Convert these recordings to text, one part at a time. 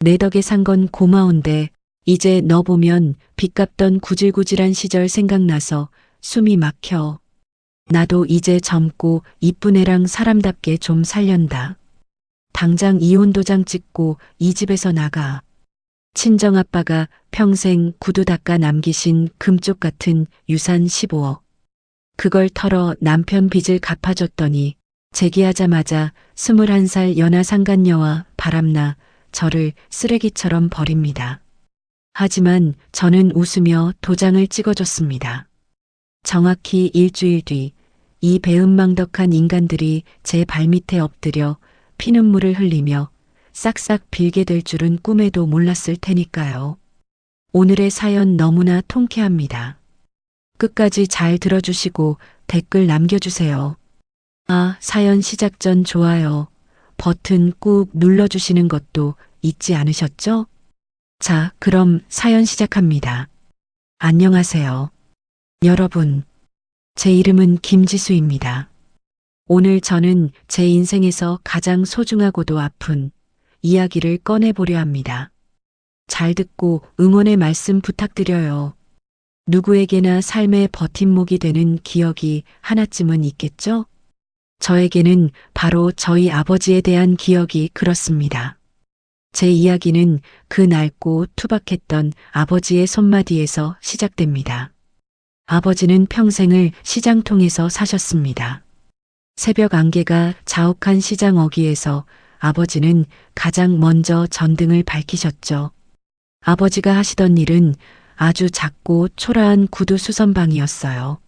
내 덕에 산 건 고마운데 이제 너 보면 빚 갚던 구질구질한 시절 생각나서 숨이 막혀. 나도 이제 젊고 이쁜 애랑 사람답게 좀 살련다. 당장 이혼 도장 찍고 이 집에서 나가. 친정아빠가 평생 구두 닦아 남기신 금쪽 같은 유산 15억. 그걸 털어 남편 빚을 갚아줬더니 재기하자마자 21살 연하 상간녀와 바람나 저를 쓰레기처럼 버립니다. 하지만 저는 웃으며 도장을 찍어줬습니다. 정확히 일주일 뒤 이 배은망덕한 인간들이 제 발밑에 엎드려 피눈물을 흘리며 싹싹 빌게 될 줄은 꿈에도 몰랐을 테니까요. 오늘의 사연 너무나 통쾌합니다. 끝까지 잘 들어주시고 댓글 남겨주세요. 아, 사연 시작 전 좋아요 버튼 꾹 눌러주시는 것도 잊지 않으셨죠? 자, 그럼 사연 시작합니다. 안녕하세요. 여러분, 제 이름은 김지수입니다. 오늘 저는 제 인생에서 가장 소중하고도 아픈 이야기를 꺼내보려 합니다. 잘 듣고 응원의 말씀 부탁드려요. 누구에게나 삶의 버팀목이 되는 기억이 하나쯤은 있겠죠? 저에게는 바로 저희 아버지에 대한 기억이 그렇습니다. 제 이야기는 그 낡고 투박했던 아버지의 손마디에서 시작됩니다. 아버지는 평생을 시장통에서 사셨습니다. 새벽 안개가 자욱한 시장 어귀에서 아버지는 가장 먼저 전등을 밝히셨죠. 아버지가 하시던 일은 아주 작고 초라한 구두 수선방이었어요.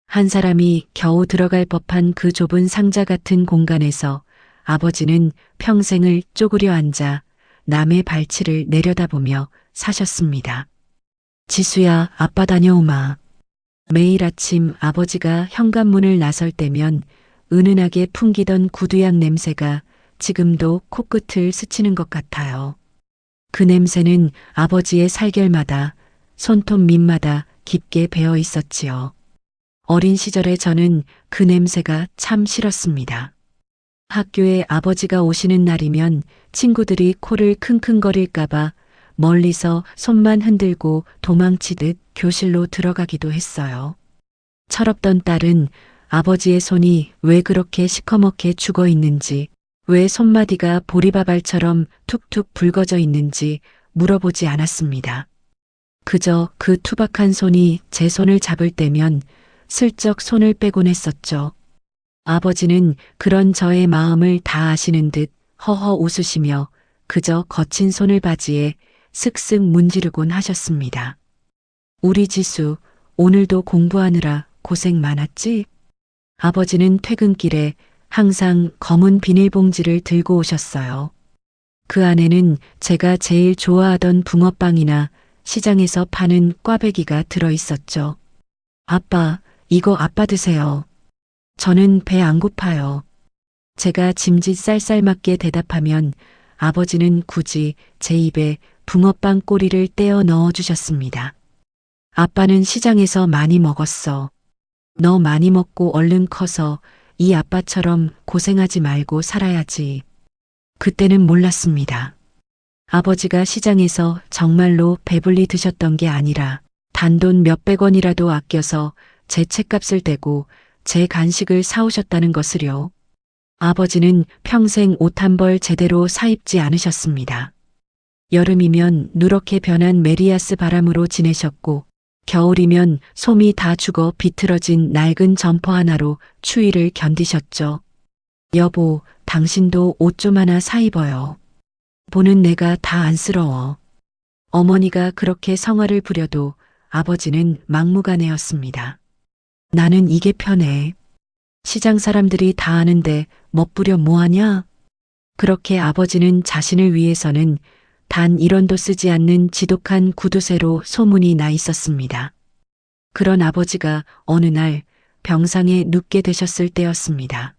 한 사람이 겨우 들어갈 법한 그 좁은 상자 같은 공간에서 아버지는 평생을 쪼그려 앉아 남의 발치를 내려다보며 사셨습니다. 지수야, 아빠 다녀오마. 매일 아침 아버지가 현관문을 나설 때면 은은하게 풍기던 구두향 냄새가 지금도 코끝을 스치는 것 같아요. 그 냄새는 아버지의 살결마다 손톱 밑마다 깊게 배어 있었지요. 어린 시절에 저는 그 냄새가 참 싫었습니다. 학교에 아버지가 오시는 날이면 친구들이 코를 킁킁거릴까봐 멀리서 손만 흔들고 도망치듯 교실로 들어가기도 했어요. 철없던 딸은 아버지의 손이 왜 그렇게 시커멓게 죽어 있는지, 왜 손마디가 보리밥알처럼 툭툭 붉어져 있는지 물어보지 않았습니다. 그저 그 투박한 손이 제 손을 잡을 때면 슬쩍 손을 빼곤 했었죠. 아버지는 그런 저의 마음을 다 아시는 듯 허허 웃으시며 그저 거친 손을 바지에 슥슥 문지르곤 하셨습니다. 우리 지수, 오늘도 공부하느라 고생 많았지? 아버지는 퇴근길에 항상 검은 비닐봉지를 들고 오셨어요. 그 안에는 제가 제일 좋아하던 붕어빵이나 시장에서 파는 꽈배기가 들어 있었죠. 아빠, 이거 아빠 드세요. 저는 배 안 고파요. 제가 짐짓 쌀쌀맞게 대답하면 아버지는 굳이 제 입에 붕어빵 꼬리를 떼어 넣어 주셨습니다. 아빠는 시장에서 많이 먹었어. 너 많이 먹고 얼른 커서 이 아빠처럼 고생하지 말고 살아야지. 그때는 몰랐습니다. 아버지가 시장에서 정말로 배불리 드셨던 게 아니라 단돈 몇백 원이라도 아껴서 제 책값을 대고 제 간식을 사오셨다는 것을요. 아버지는 평생 옷 한 벌 제대로 사입지 않으셨습니다. 여름이면 누렇게 변한 메리아스 바람으로 지내셨고 겨울이면 솜이 다 죽어 비틀어진 낡은 점퍼 하나로 추위를 견디셨죠. 여보, 당신도 옷 좀 하나 사 입어요. 보는 내가 다 안쓰러워. 어머니가 그렇게 성화를 부려도 아버지는 막무가내였습니다. 나는 이게 편해. 시장 사람들이 다 아는데 멋부려 뭐하냐? 그렇게 아버지는 자신을 위해서는 단 1원도 쓰지 않는 지독한 구두쇠로 소문이 나 있었습니다. 그런 아버지가 어느 날 병상에 눕게 되셨을 때였습니다.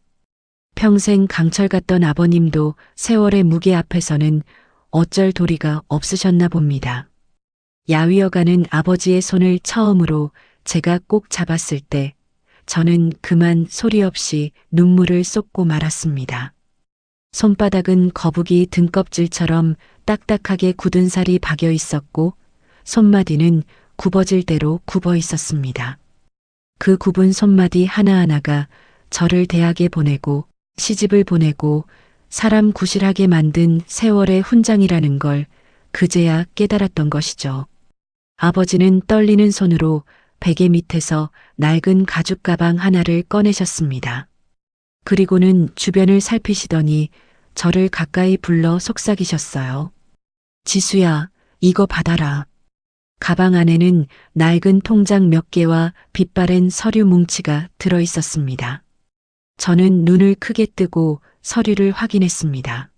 평생 강철 같던 아버님도 세월의 무게 앞에서는 어쩔 도리가 없으셨나 봅니다. 야위어가는 아버지의 손을 처음으로 제가 꼭 잡았을 때 저는 그만 소리 없이 눈물을 쏟고 말았습니다. 손바닥은 거북이 등껍질처럼 딱딱하게 굳은 살이 박여 있었고 손마디는 굽어질 대로 굽어 있었습니다. 그 굽은 손마디 하나하나가 저를 대학에 보내고 시집을 보내고 사람 구실하게 만든 세월의 훈장이라는 걸 그제야 깨달았던 것이죠. 아버지는 떨리는 손으로 베개 밑에서 낡은 가죽 가방 하나를 꺼내셨습니다. 그리고는 주변을 살피시더니 저를 가까이 불러 속삭이셨어요. 지수야, 이거 받아라. 가방 안에는 낡은 통장 몇 개와 빛바랜 서류 뭉치가 들어 있었습니다. 저는 눈을 크게 뜨고 서류를 확인했습니다.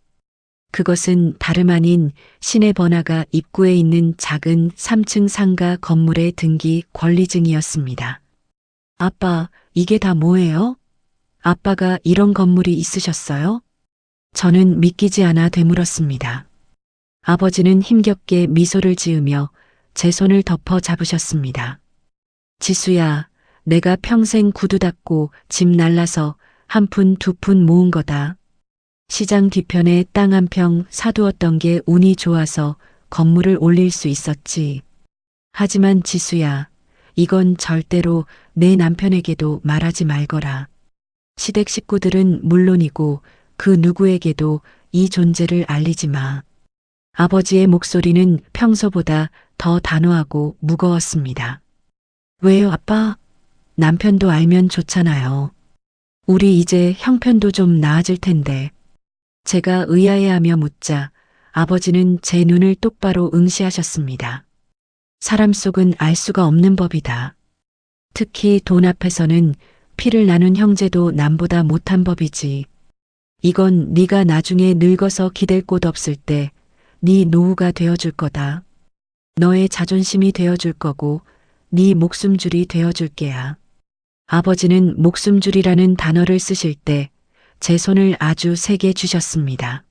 그것은 다름 아닌 시내 번화가 입구에 있는 작은 3층 상가 건물의 등기 권리증이었습니다. 아빠, 이게 다 뭐예요? 아빠가 이런 건물이 있으셨어요? 저는 믿기지 않아 되물었습니다. 아버지는 힘겹게 미소를 지으며 제 손을 덮어 잡으셨습니다. 지수야, 내가 평생 구두 닦고 집 날라서 한 푼 두 푼 모은 거다. 시장 뒤편에 땅 한 평 사두었던 게 운이 좋아서 건물을 올릴 수 있었지. 하지만 지수야, 이건 절대로 내 남편에게도 말하지 말거라. 시댁 식구들은 물론이고 그 누구에게도 이 존재를 알리지 마. 아버지의 목소리는 평소보다 더 단호하고 무거웠습니다. 왜요, 아빠? 남편도 알면 좋잖아요. 우리 이제 형편도 좀 나아질 텐데. 제가 의아해하며 묻자 아버지는 제 눈을 똑바로 응시하셨습니다. 사람 속은 알 수가 없는 법이다. 특히 돈 앞에서는 피를 나눈 형제도 남보다 못한 법이지. 이건 네가 나중에 늙어서 기댈 곳 없을 때 네 노후가 되어줄 거다. 너의 자존심이 되어줄 거고 네 목숨줄이 되어줄 게야. 아버지는 목숨줄이라는 단어를 쓰실 때 제 손을 아주 세게 쥐셨습니다.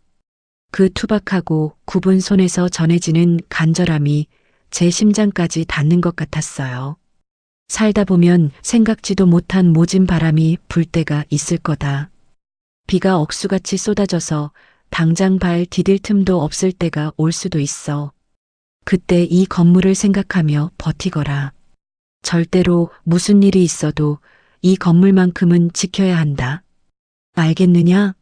그 투박하고 굽은 손에서 전해지는 간절함이 제 심장까지 닿는 것 같았어요. 살다 보면 생각지도 못한 모진 바람이 불 때가 있을 거다. 비가 억수같이 쏟아져서 당장 발 디딜 틈도 없을 때가 올 수도 있어. 그때 이 건물을 생각하며 버티거라. 절대로 무슨 일이 있어도 이 건물만큼은 지켜야 한다. 알겠느냐?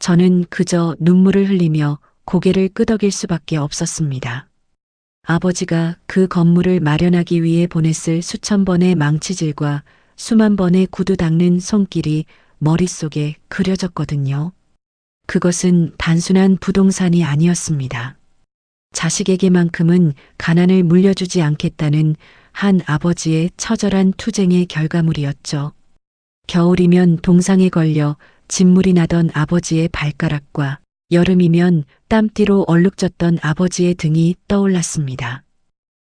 저는 그저 눈물을 흘리며 고개를 끄덕일 수밖에 없었습니다. 아버지가 그 건물을 마련하기 위해 보냈을 수천 번의 망치질과 수만 번의 구두 닦는 손길이 머릿속에 그려졌거든요. 그것은 단순한 부동산이 아니었습니다. 자식에게만큼은 가난을 물려주지 않겠다는 한 아버지의 처절한 투쟁의 결과물이었죠. 겨울이면 동상에 걸려 진물이 나던 아버지의 발가락과 여름이면 땀띠로 얼룩졌던 아버지의 등이 떠올랐습니다.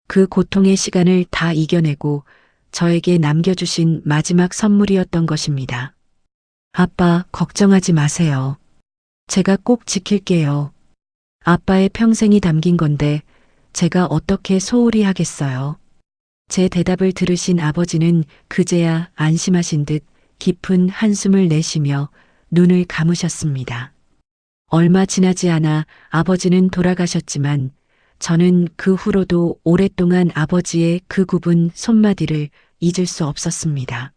그 고통의 시간을 다 이겨내고 저에게 남겨주신 마지막 선물이었던 것입니다. 아빠, 걱정하지 마세요. 제가 꼭 지킬게요. 아빠의 평생이 담긴 건데 제가 어떻게 소홀히 하겠어요. 제 대답을 들으신 아버지는 그제야 안심하신 듯 깊은 한숨을 내쉬며 눈을 감으셨습니다. 얼마 지나지 않아 아버지는 돌아가셨지만 저는 그 후로도 오랫동안 아버지의 그 굽은 손마디를 잊을 수 없었습니다.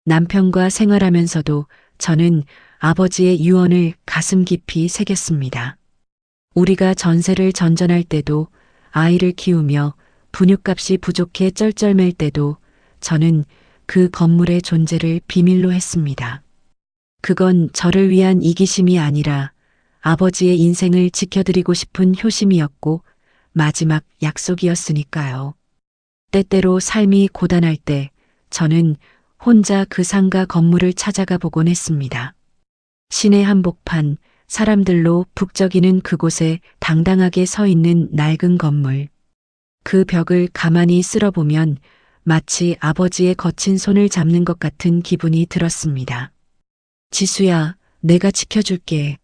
남편과 생활하면서도 저는 아버지의 유언을 가슴 깊이 새겼습니다. 우리가 전세를 전전할 때도 아이를 키우며 분유값이 부족해 쩔쩔맬 때도 저는 그 건물의 존재를 비밀로 했습니다. 그건 저를 위한 이기심이 아니라 아버지의 인생을 지켜드리고 싶은 효심이었고 마지막 약속이었으니까요. 때때로 삶이 고단할 때 저는 혼자 그 상가 건물을 찾아가 보곤 했습니다. 시내 한복판, 사람들로 북적이는 그곳에 당당하게 서 있는 낡은 건물. 그 벽을 가만히 쓸어보면 마치 아버지의 거친 손을 잡는 것 같은 기분이 들었습니다. 지수야, 내가 지켜줄게.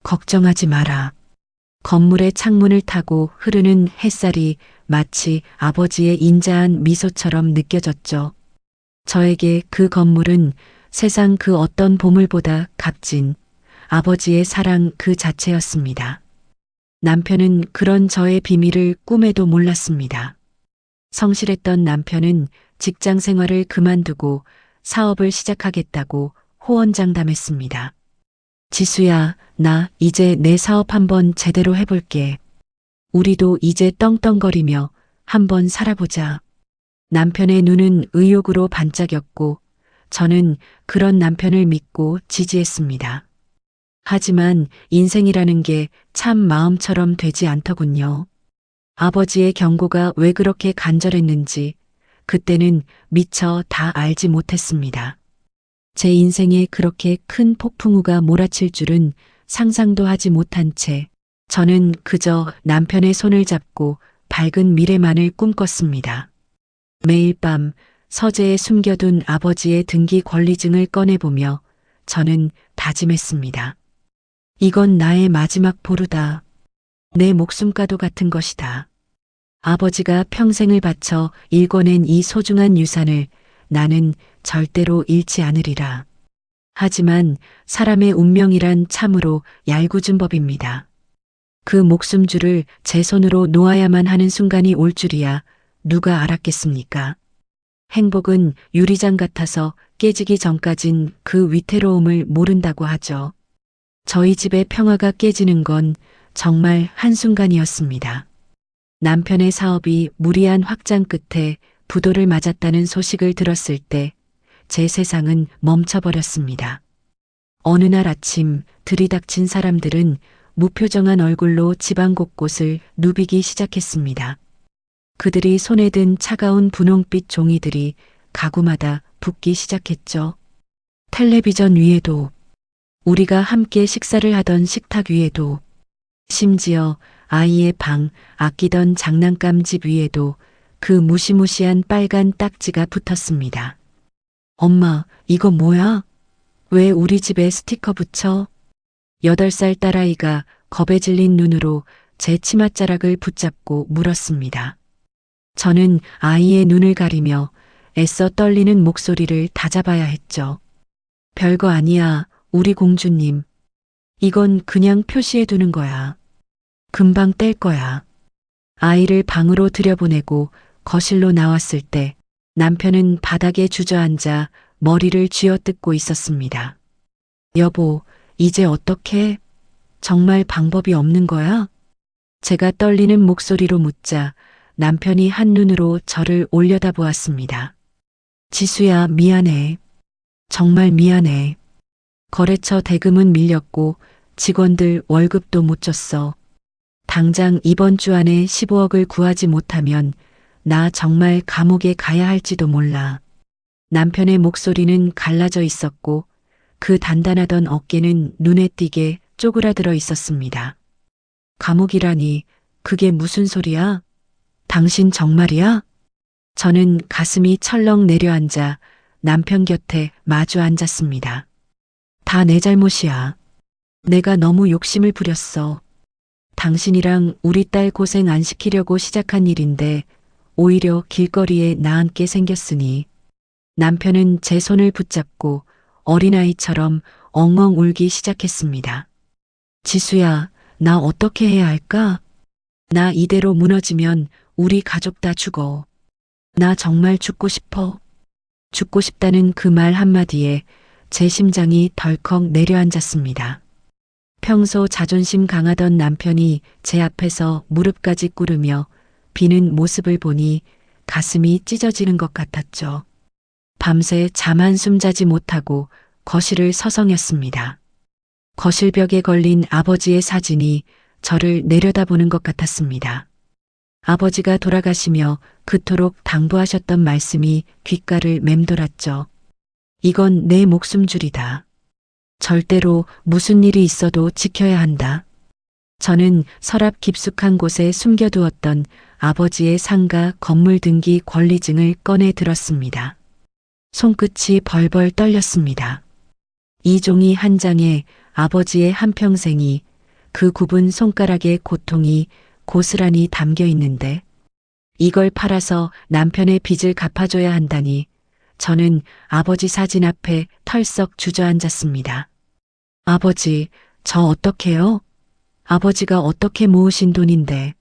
걱정하지 마라. 건물의 창문을 타고 흐르는 햇살이 마치 아버지의 인자한 미소처럼 느껴졌죠. 저에게 그 건물은 세상 그 어떤 보물보다 값진 아버지의 사랑 그 자체였습니다. 남편은 그런 저의 비밀을 꿈에도 몰랐습니다. 성실했던 남편은 직장 생활을 그만두고 사업을 시작하겠다고 호언장담했습니다. 지수야, 나 이제 내 사업 한번 제대로 해볼게. 우리도 이제 떵떵거리며 한번 살아보자. 남편의 눈은 의욕으로 반짝였고 저는 그런 남편을 믿고 지지했습니다. 하지만 인생이라는 게 참 마음처럼 되지 않더군요. 아버지의 경고가 왜 그렇게 간절했는지 그때는 미처 다 알지 못했습니다. 제 인생에 그렇게 큰 폭풍우가 몰아칠 줄은 상상도 하지 못한 채 저는 그저 남편의 손을 잡고 밝은 미래만을 꿈꿨습니다. 매일 밤 서재에 숨겨둔 아버지의 등기 권리증을 꺼내보며 저는 다짐했습니다. 이건 나의 마지막 보루다. 내 목숨과도 같은 것이다. 아버지가 평생을 바쳐 일궈낸 이 소중한 유산을 나는 절대로 잃지 않으리라. 하지만 사람의 운명이란 참으로 얄궂은 법입니다. 그 목숨줄을 제 손으로 놓아야만 하는 순간이 올 줄이야 누가 알았겠습니까? 행복은 유리장 같아서 깨지기 전까진 그 위태로움을 모른다고 하죠. 저희 집의 평화가 깨지는 건 정말 한순간이었습니다. 남편의 사업이 무리한 확장 끝에 부도를 맞았다는 소식을 들었을 때 제 세상은 멈춰버렸습니다. 어느 날 아침 들이닥친 사람들은 무표정한 얼굴로 집안 곳곳을 누비기 시작했습니다. 그들이 손에 든 차가운 분홍빛 종이들이 가구마다 붙기 시작했죠. 텔레비전 위에도, 우리가 함께 식사를 하던 식탁 위에도, 심지어 아이의 방, 아끼던 장난감 집 위에도 그 무시무시한 빨간 딱지가 붙었습니다. 엄마, 이거 뭐야? 왜 우리 집에 스티커 붙여? 8살 딸아이가 겁에 질린 눈으로 제 치맛자락을 붙잡고 물었습니다. 저는 아이의 눈을 가리며 애써 떨리는 목소리를 다잡아야 했죠. 별거 아니야, 우리 공주님. 이건 그냥 표시해 두는 거야. 금방 뗄 거야. 아이를 방으로 들여보내고 거실로 나왔을 때 남편은 바닥에 주저앉아 머리를 쥐어뜯고 있었습니다. 여보, 이제 어떡해? 정말 방법이 없는 거야? 제가 떨리는 목소리로 묻자 남편이 한눈으로 저를 올려다보았습니다. 지수야, 미안해. 정말 미안해. 거래처 대금은 밀렸고 직원들 월급도 못 줬어. 당장 이번 주 안에 15억을 구하지 못하면 나 정말 감옥에 가야 할지도 몰라. 남편의 목소리는 갈라져 있었고 그 단단하던 어깨는 눈에 띄게 쪼그라들어 있었습니다. 감옥이라니, 그게 무슨 소리야? 당신 정말이야? 저는 가슴이 철렁 내려앉아 남편 곁에 마주 앉았습니다. 다 내 잘못이야. 내가 너무 욕심을 부렸어. 당신이랑 우리 딸 고생 안 시키려고 시작한 일인데 오히려 길거리에 나앉게 생겼으니. 남편은 제 손을 붙잡고 어린아이처럼 엉엉 울기 시작했습니다. 지수야, 나 어떻게 해야 할까? 나 이대로 무너지면 우리 가족 다 죽어. 나 정말 죽고 싶어. 죽고 싶다는 그 말 한마디에 제 심장이 덜컥 내려앉았습니다. 평소 자존심 강하던 남편이 제 앞에서 무릎까지 꿇으며 비는 모습을 보니 가슴이 찢어지는 것 같았죠. 밤새 잠 한숨 자지 못하고 거실을 서성였습니다. 거실벽에 걸린 아버지의 사진이 저를 내려다보는 것 같았습니다. 아버지가 돌아가시며 그토록 당부하셨던 말씀이 귓가를 맴돌았죠. 이건 내 목숨줄이다. 절대로 무슨 일이 있어도 지켜야 한다. 저는 서랍 깊숙한 곳에 숨겨두었던 아버지의 상가 건물 등기 권리증을 꺼내 들었습니다. 손끝이 벌벌 떨렸습니다. 이 종이 한 장에 아버지의 한평생이, 그 굽은 손가락의 고통이 고스란히 담겨 있는데 이걸 팔아서 남편의 빚을 갚아줘야 한다니 저는 아버지 사진 앞에 털썩 주저앉았습니다. 아버지, 저 어떡해요? 아버지가 어떻게 모으신 돈인데.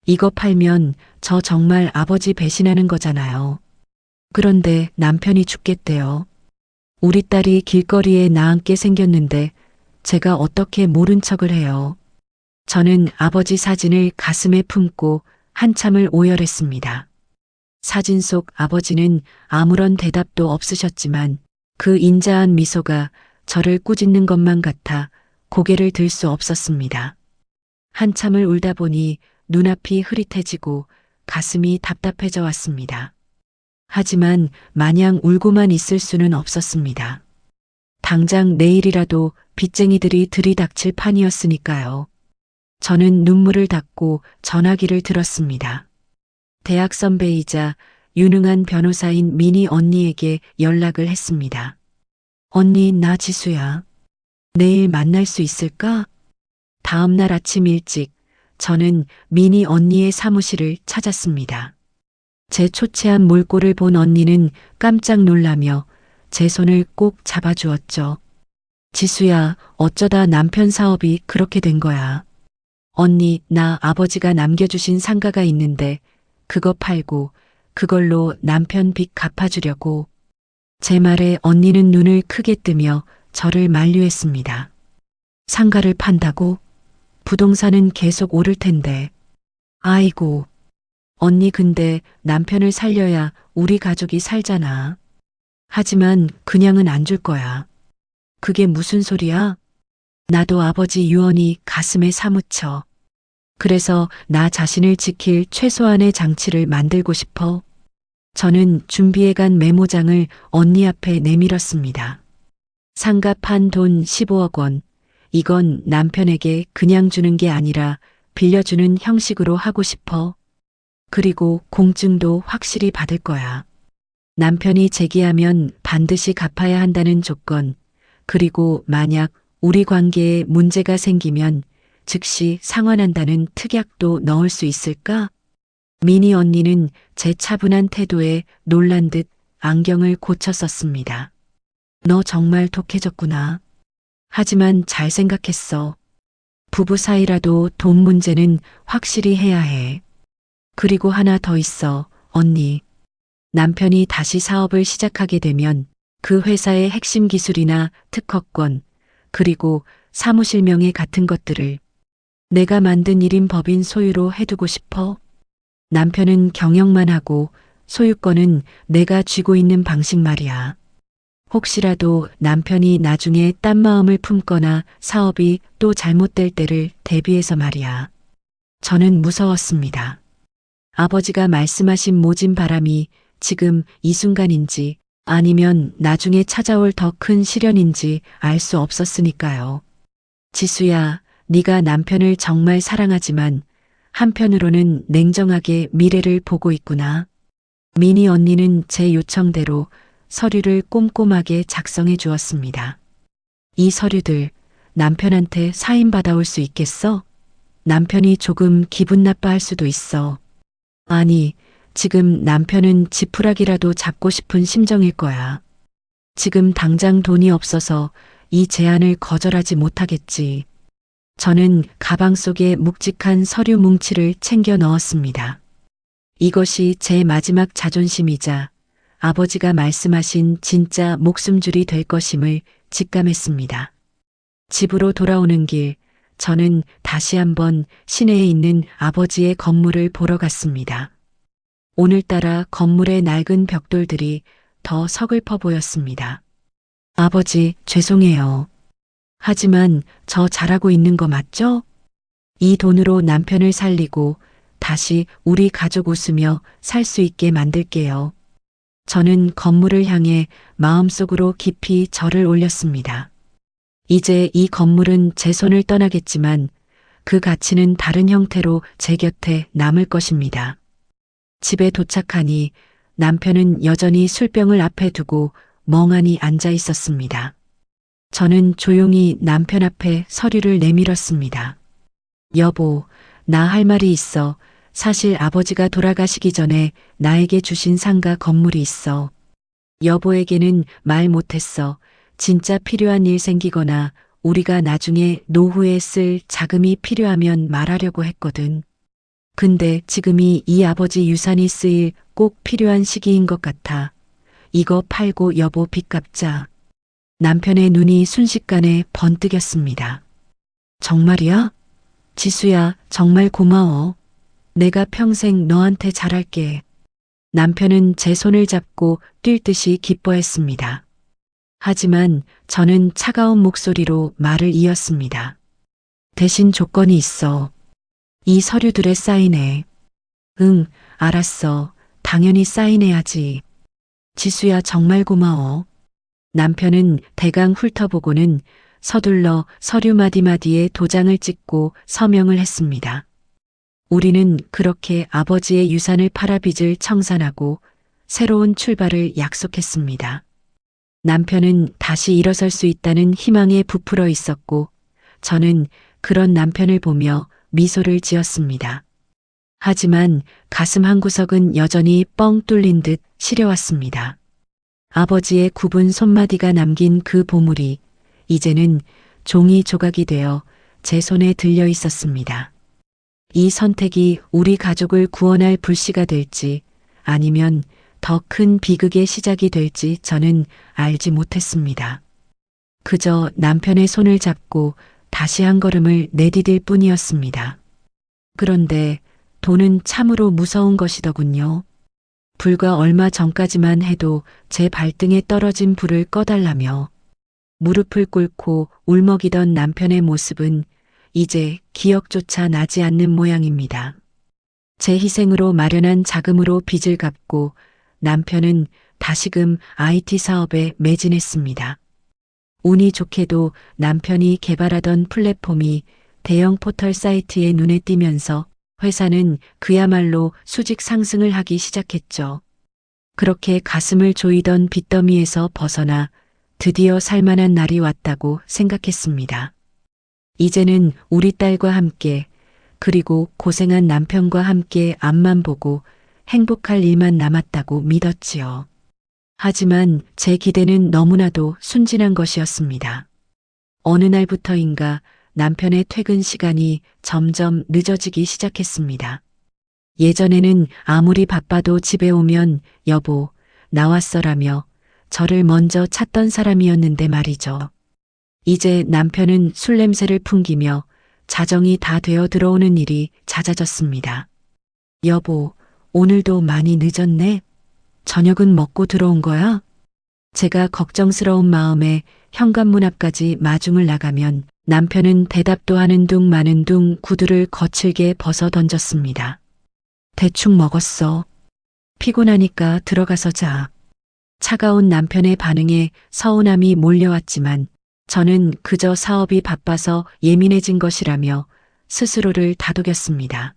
이거 팔면 저 정말 아버지 배신하는 거잖아요. 그런데 남편이 죽겠대요. 우리 딸이 길거리에 나앉게 생겼는데 제가 어떻게 모른 척을 해요. 저는 아버지 사진을 가슴에 품고 한참을 오열했습니다. 사진 속 아버지는 아무런 대답도 없으셨지만 그 인자한 미소가 저를 꾸짖는 것만 같아 고개를 들 수 없었습니다. 한참을 울다 보니 눈앞이 흐릿해지고 가슴이 답답해져 왔습니다. 하지만 마냥 울고만 있을 수는 없었습니다. 당장 내일이라도 빚쟁이들이 들이닥칠 판이었으니까요. 저는 눈물을 닦고 전화기를 들었습니다. 대학 선배이자 유능한 변호사인 미니 언니에게 연락을 했습니다. 언니, 나 지수야. 내일 만날 수 있을까? 다음 날 아침 일찍 저는 미니 언니의 사무실을 찾았습니다. 제 초췌한 몰골을 본 언니는 깜짝 놀라며 제 손을 꼭 잡아주었죠. 지수야, 어쩌다 남편 사업이 그렇게 된 거야. 언니, 나 아버지가 남겨주신 상가가 있는데 그거 팔고 그걸로 남편 빚 갚아주려고. 제 말에 언니는 눈을 크게 뜨며 저를 만류했습니다. 상가를 판다고? 부동산은 계속 오를 텐데. 아이고. 언니, 근데 남편을 살려야 우리 가족이 살잖아. 하지만 그냥은 안 줄 거야. 그게 무슨 소리야? 나도 아버지 유언이 가슴에 사무쳐. 그래서 나 자신을 지킬 최소한의 장치를 만들고 싶어. 저는 준비해간 메모장을 언니 앞에 내밀었습니다. 상가 판 돈 15억 원. 이건 남편에게 그냥 주는 게 아니라 빌려주는 형식으로 하고 싶어. 그리고 공증도 확실히 받을 거야. 남편이 제기하면 반드시 갚아야 한다는 조건. 그리고 만약 우리 관계에 문제가 생기면 즉시 상환한다는 특약도 넣을 수 있을까? 미니 언니는 제 차분한 태도에 놀란 듯 안경을 고쳐 썼습니다. 너 정말 독해졌구나. 하지만 잘 생각했어. 부부 사이라도 돈 문제는 확실히 해야 해. 그리고 하나 더 있어, 언니. 남편이 다시 사업을 시작하게 되면 그 회사의 핵심 기술이나 특허권, 그리고 사무실 명예 같은 것들을 내가 만든 1인 법인 소유로 해두고 싶어. 남편은 경영만 하고 소유권은 내가 쥐고 있는 방식 말이야. 혹시라도 남편이 나중에 딴 마음을 품거나 사업이 또 잘못될 때를 대비해서 말이야. 저는 무서웠습니다. 아버지가 말씀하신 모진 바람이 지금 이 순간인지 아니면 나중에 찾아올 더 큰 시련인지 알 수 없었으니까요. 지수야, 네가 남편을 정말 사랑하지만 한편으로는 냉정하게 미래를 보고 있구나. 미니 언니는 제 요청대로 서류를 꼼꼼하게 작성해 주었습니다. 이 서류들 남편한테 사인 받아올 수 있겠어? 남편이 조금 기분 나빠할 수도 있어. 아니, 지금 남편은 지푸라기라도 잡고 싶은 심정일 거야. 지금 당장 돈이 없어서 이 제안을 거절하지 못하겠지. 저는 가방 속에 묵직한 서류 뭉치를 챙겨 넣었습니다. 이것이 제 마지막 자존심이자 아버지가 말씀하신 진짜 목숨줄이 될 것임을 직감했습니다. 집으로 돌아오는 길, 저는 다시 한번 시내에 있는 아버지의 건물을 보러 갔습니다. 오늘따라 건물의 낡은 벽돌들이 더 서글퍼 보였습니다. 아버지, 죄송해요. 하지만 저 잘하고 있는 거 맞죠? 이 돈으로 남편을 살리고 다시 우리 가족 웃으며 살 수 있게 만들게요. 저는 건물을 향해 마음속으로 깊이 절을 올렸습니다. 이제 이 건물은 제 손을 떠나겠지만 그 가치는 다른 형태로 제 곁에 남을 것입니다. 집에 도착하니 남편은 여전히 술병을 앞에 두고 멍하니 앉아 있었습니다. 저는 조용히 남편 앞에 서류를 내밀었습니다. 여보, 나 할 말이 있어. 사실 아버지가 돌아가시기 전에 나에게 주신 상가 건물이 있어. 여보에게는 말 못했어. 진짜 필요한 일 생기거나 우리가 나중에 노후에 쓸 자금이 필요하면 말하려고 했거든. 근데 지금이 이 아버지 유산이 쓰일 꼭 필요한 시기인 것 같아. 이거 팔고 여보 빚 갚자. 남편의 눈이 순식간에 번뜩였습니다. 정말이야? 지수야, 정말 고마워. 내가 평생 너한테 잘할게. 남편은 제 손을 잡고 뛸 듯이 기뻐했습니다. 하지만 저는 차가운 목소리로 말을 이었습니다. 대신 조건이 있어. 이 서류들에 사인해. 응, 알았어. 당연히 사인해야지. 지수야, 정말 고마워. 남편은 대강 훑어보고는 서둘러 서류 마디마디에 도장을 찍고 서명을 했습니다. 우리는 그렇게 아버지의 유산을 팔아 빚을 청산하고 새로운 출발을 약속했습니다. 남편은 다시 일어설 수 있다는 희망에 부풀어 있었고 저는 그런 남편을 보며 미소를 지었습니다. 하지만 가슴 한구석은 여전히 뻥 뚫린 듯 시려왔습니다. 아버지의 굽은 손마디가 남긴 그 보물이 이제는 종이 조각이 되어 제 손에 들려 있었습니다. 이 선택이 우리 가족을 구원할 불씨가 될지 아니면 더 큰 비극의 시작이 될지 저는 알지 못했습니다. 그저 남편의 손을 잡고 다시 한 걸음을 내디딜 뿐이었습니다. 그런데 돈은 참으로 무서운 것이더군요. 불과 얼마 전까지만 해도 제 발등에 떨어진 불을 꺼달라며 무릎을 꿇고 울먹이던 남편의 모습은 이제 기억조차 나지 않는 모양입니다. 제 희생으로 마련한 자금으로 빚을 갚고 남편은 다시금 IT 사업에 매진했습니다. 운이 좋게도 남편이 개발하던 플랫폼이 대형 포털 사이트에 눈에 띄면서 회사는 그야말로 수직 상승을 하기 시작했죠. 그렇게 가슴을 조이던 빚더미에서 벗어나 드디어 살만한 날이 왔다고 생각했습니다. 이제는 우리 딸과 함께 그리고 고생한 남편과 함께 앞만 보고 행복할 일만 남았다고 믿었지요. 하지만 제 기대는 너무나도 순진한 것이었습니다. 어느 날부터인가 남편의 퇴근 시간이 점점 늦어지기 시작했습니다. 예전에는 아무리 바빠도 집에 오면 여보, 나왔어라며 저를 먼저 찾던 사람이었는데 말이죠. 이제 남편은 술 냄새를 풍기며 자정이 다 되어 들어오는 일이 잦아졌습니다. 여보, 오늘도 많이 늦었네? 저녁은 먹고 들어온 거야? 제가 걱정스러운 마음에 현관문 앞까지 마중을 나가면 남편은 대답도 하는 둥 마는 둥 구두를 거칠게 벗어 던졌습니다. 대충 먹었어. 피곤하니까 들어가서 자. 차가운 남편의 반응에 서운함이 몰려왔지만 저는 그저 사업이 바빠서 예민해진 것이라며 스스로를 다독였습니다.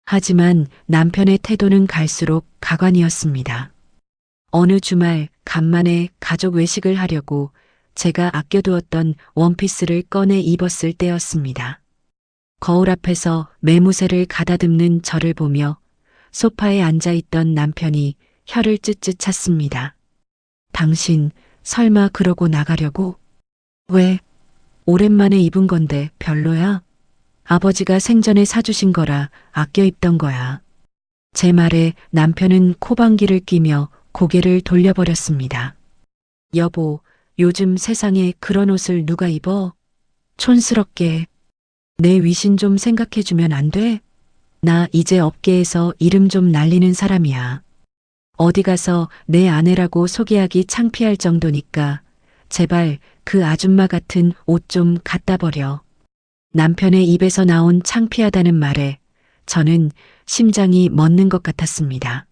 하지만 남편의 태도는 갈수록 가관이었습니다. 어느 주말 간만에 가족 외식을 하려고 제가 아껴두었던 원피스를 꺼내 입었을 때였습니다. 거울 앞에서 매무새를 가다듬는 저를 보며 소파에 앉아있던 남편이 혀를 쯧쯧 찼습니다. 당신 설마 그러고 나가려고? 왜? 오랜만에 입은 건데 별로야? 아버지가 생전에 사주신 거라 아껴 입던 거야. 제 말에 남편은 코방귀를 뀌며 고개를 돌려버렸습니다. 여보, 요즘 세상에 그런 옷을 누가 입어? 촌스럽게. 내 위신 좀 생각해주면 안 돼? 나 이제 업계에서 이름 좀 날리는 사람이야. 어디 가서 내 아내라고 소개하기 창피할 정도니까 제발 그 아줌마 같은 옷 좀 갖다 버려. 남편의 입에서 나온 창피하다는 말에 저는 심장이 멎는 것 같았습니다.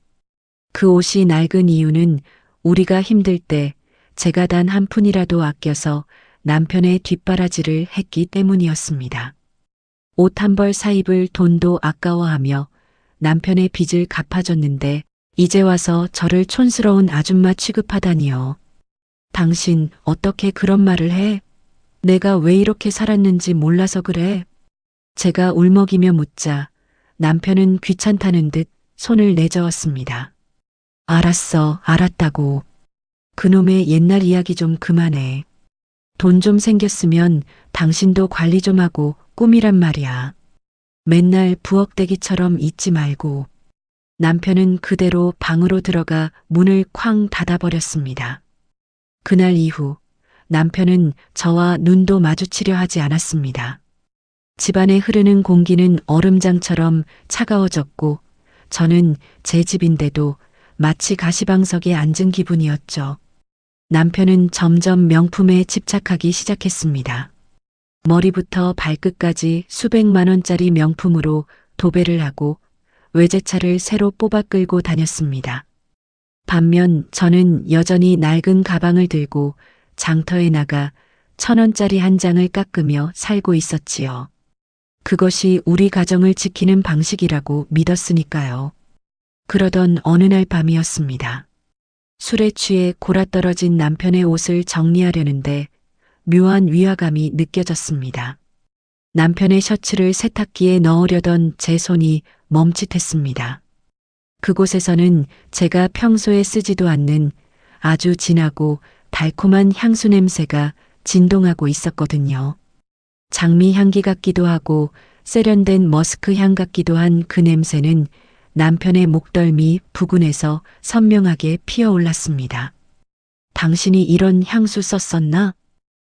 그 옷이 낡은 이유는 우리가 힘들 때 제가 단 한 푼이라도 아껴서 남편의 뒷바라지를 했기 때문이었습니다. 옷 한 벌 사입을 돈도 아까워하며 남편의 빚을 갚아줬는데 이제 와서 저를 촌스러운 아줌마 취급하다니요. 당신 어떻게 그런 말을 해? 내가 왜 이렇게 살았는지 몰라서 그래? 제가 울먹이며 묻자 남편은 귀찮다는 듯 손을 내저었습니다. 알았어, 알았다고. 그놈의 옛날 이야기 좀 그만해. 돈 좀 생겼으면 당신도 관리 좀 하고 꿈이란 말이야. 맨날 부엌대기처럼 있지 말고. 남편은 그대로 방으로 들어가 문을 쾅 닫아버렸습니다. 그날 이후 남편은 저와 눈도 마주치려 하지 않았습니다. 집안에 흐르는 공기는 얼음장처럼 차가워졌고 저는 제 집인데도 마치 가시방석에 앉은 기분이었죠. 남편은 점점 명품에 집착하기 시작했습니다. 머리부터 발끝까지 수백만 원짜리 명품으로 도배를 하고 외제차를 새로 뽑아 끌고 다녔습니다. 반면 저는 여전히 낡은 가방을 들고 장터에 나가 1,000원짜리 한 장을 깎으며 살고 있었지요. 그것이 우리 가정을 지키는 방식이라고 믿었으니까요. 그러던 어느 날 밤이었습니다. 술에 취해 골아떨어진 남편의 옷을 정리하려는데 묘한 위화감이 느껴졌습니다. 남편의 셔츠를 세탁기에 넣으려던 제 손이 멈칫했습니다. 그곳에서는 제가 평소에 쓰지도 않는 아주 진하고 달콤한 향수 냄새가 진동하고 있었거든요. 장미 향기 같기도 하고 세련된 머스크 향 같기도 한 그 냄새는 남편의 목덜미 부근에서 선명하게 피어올랐습니다. 당신이 이런 향수 썼었나?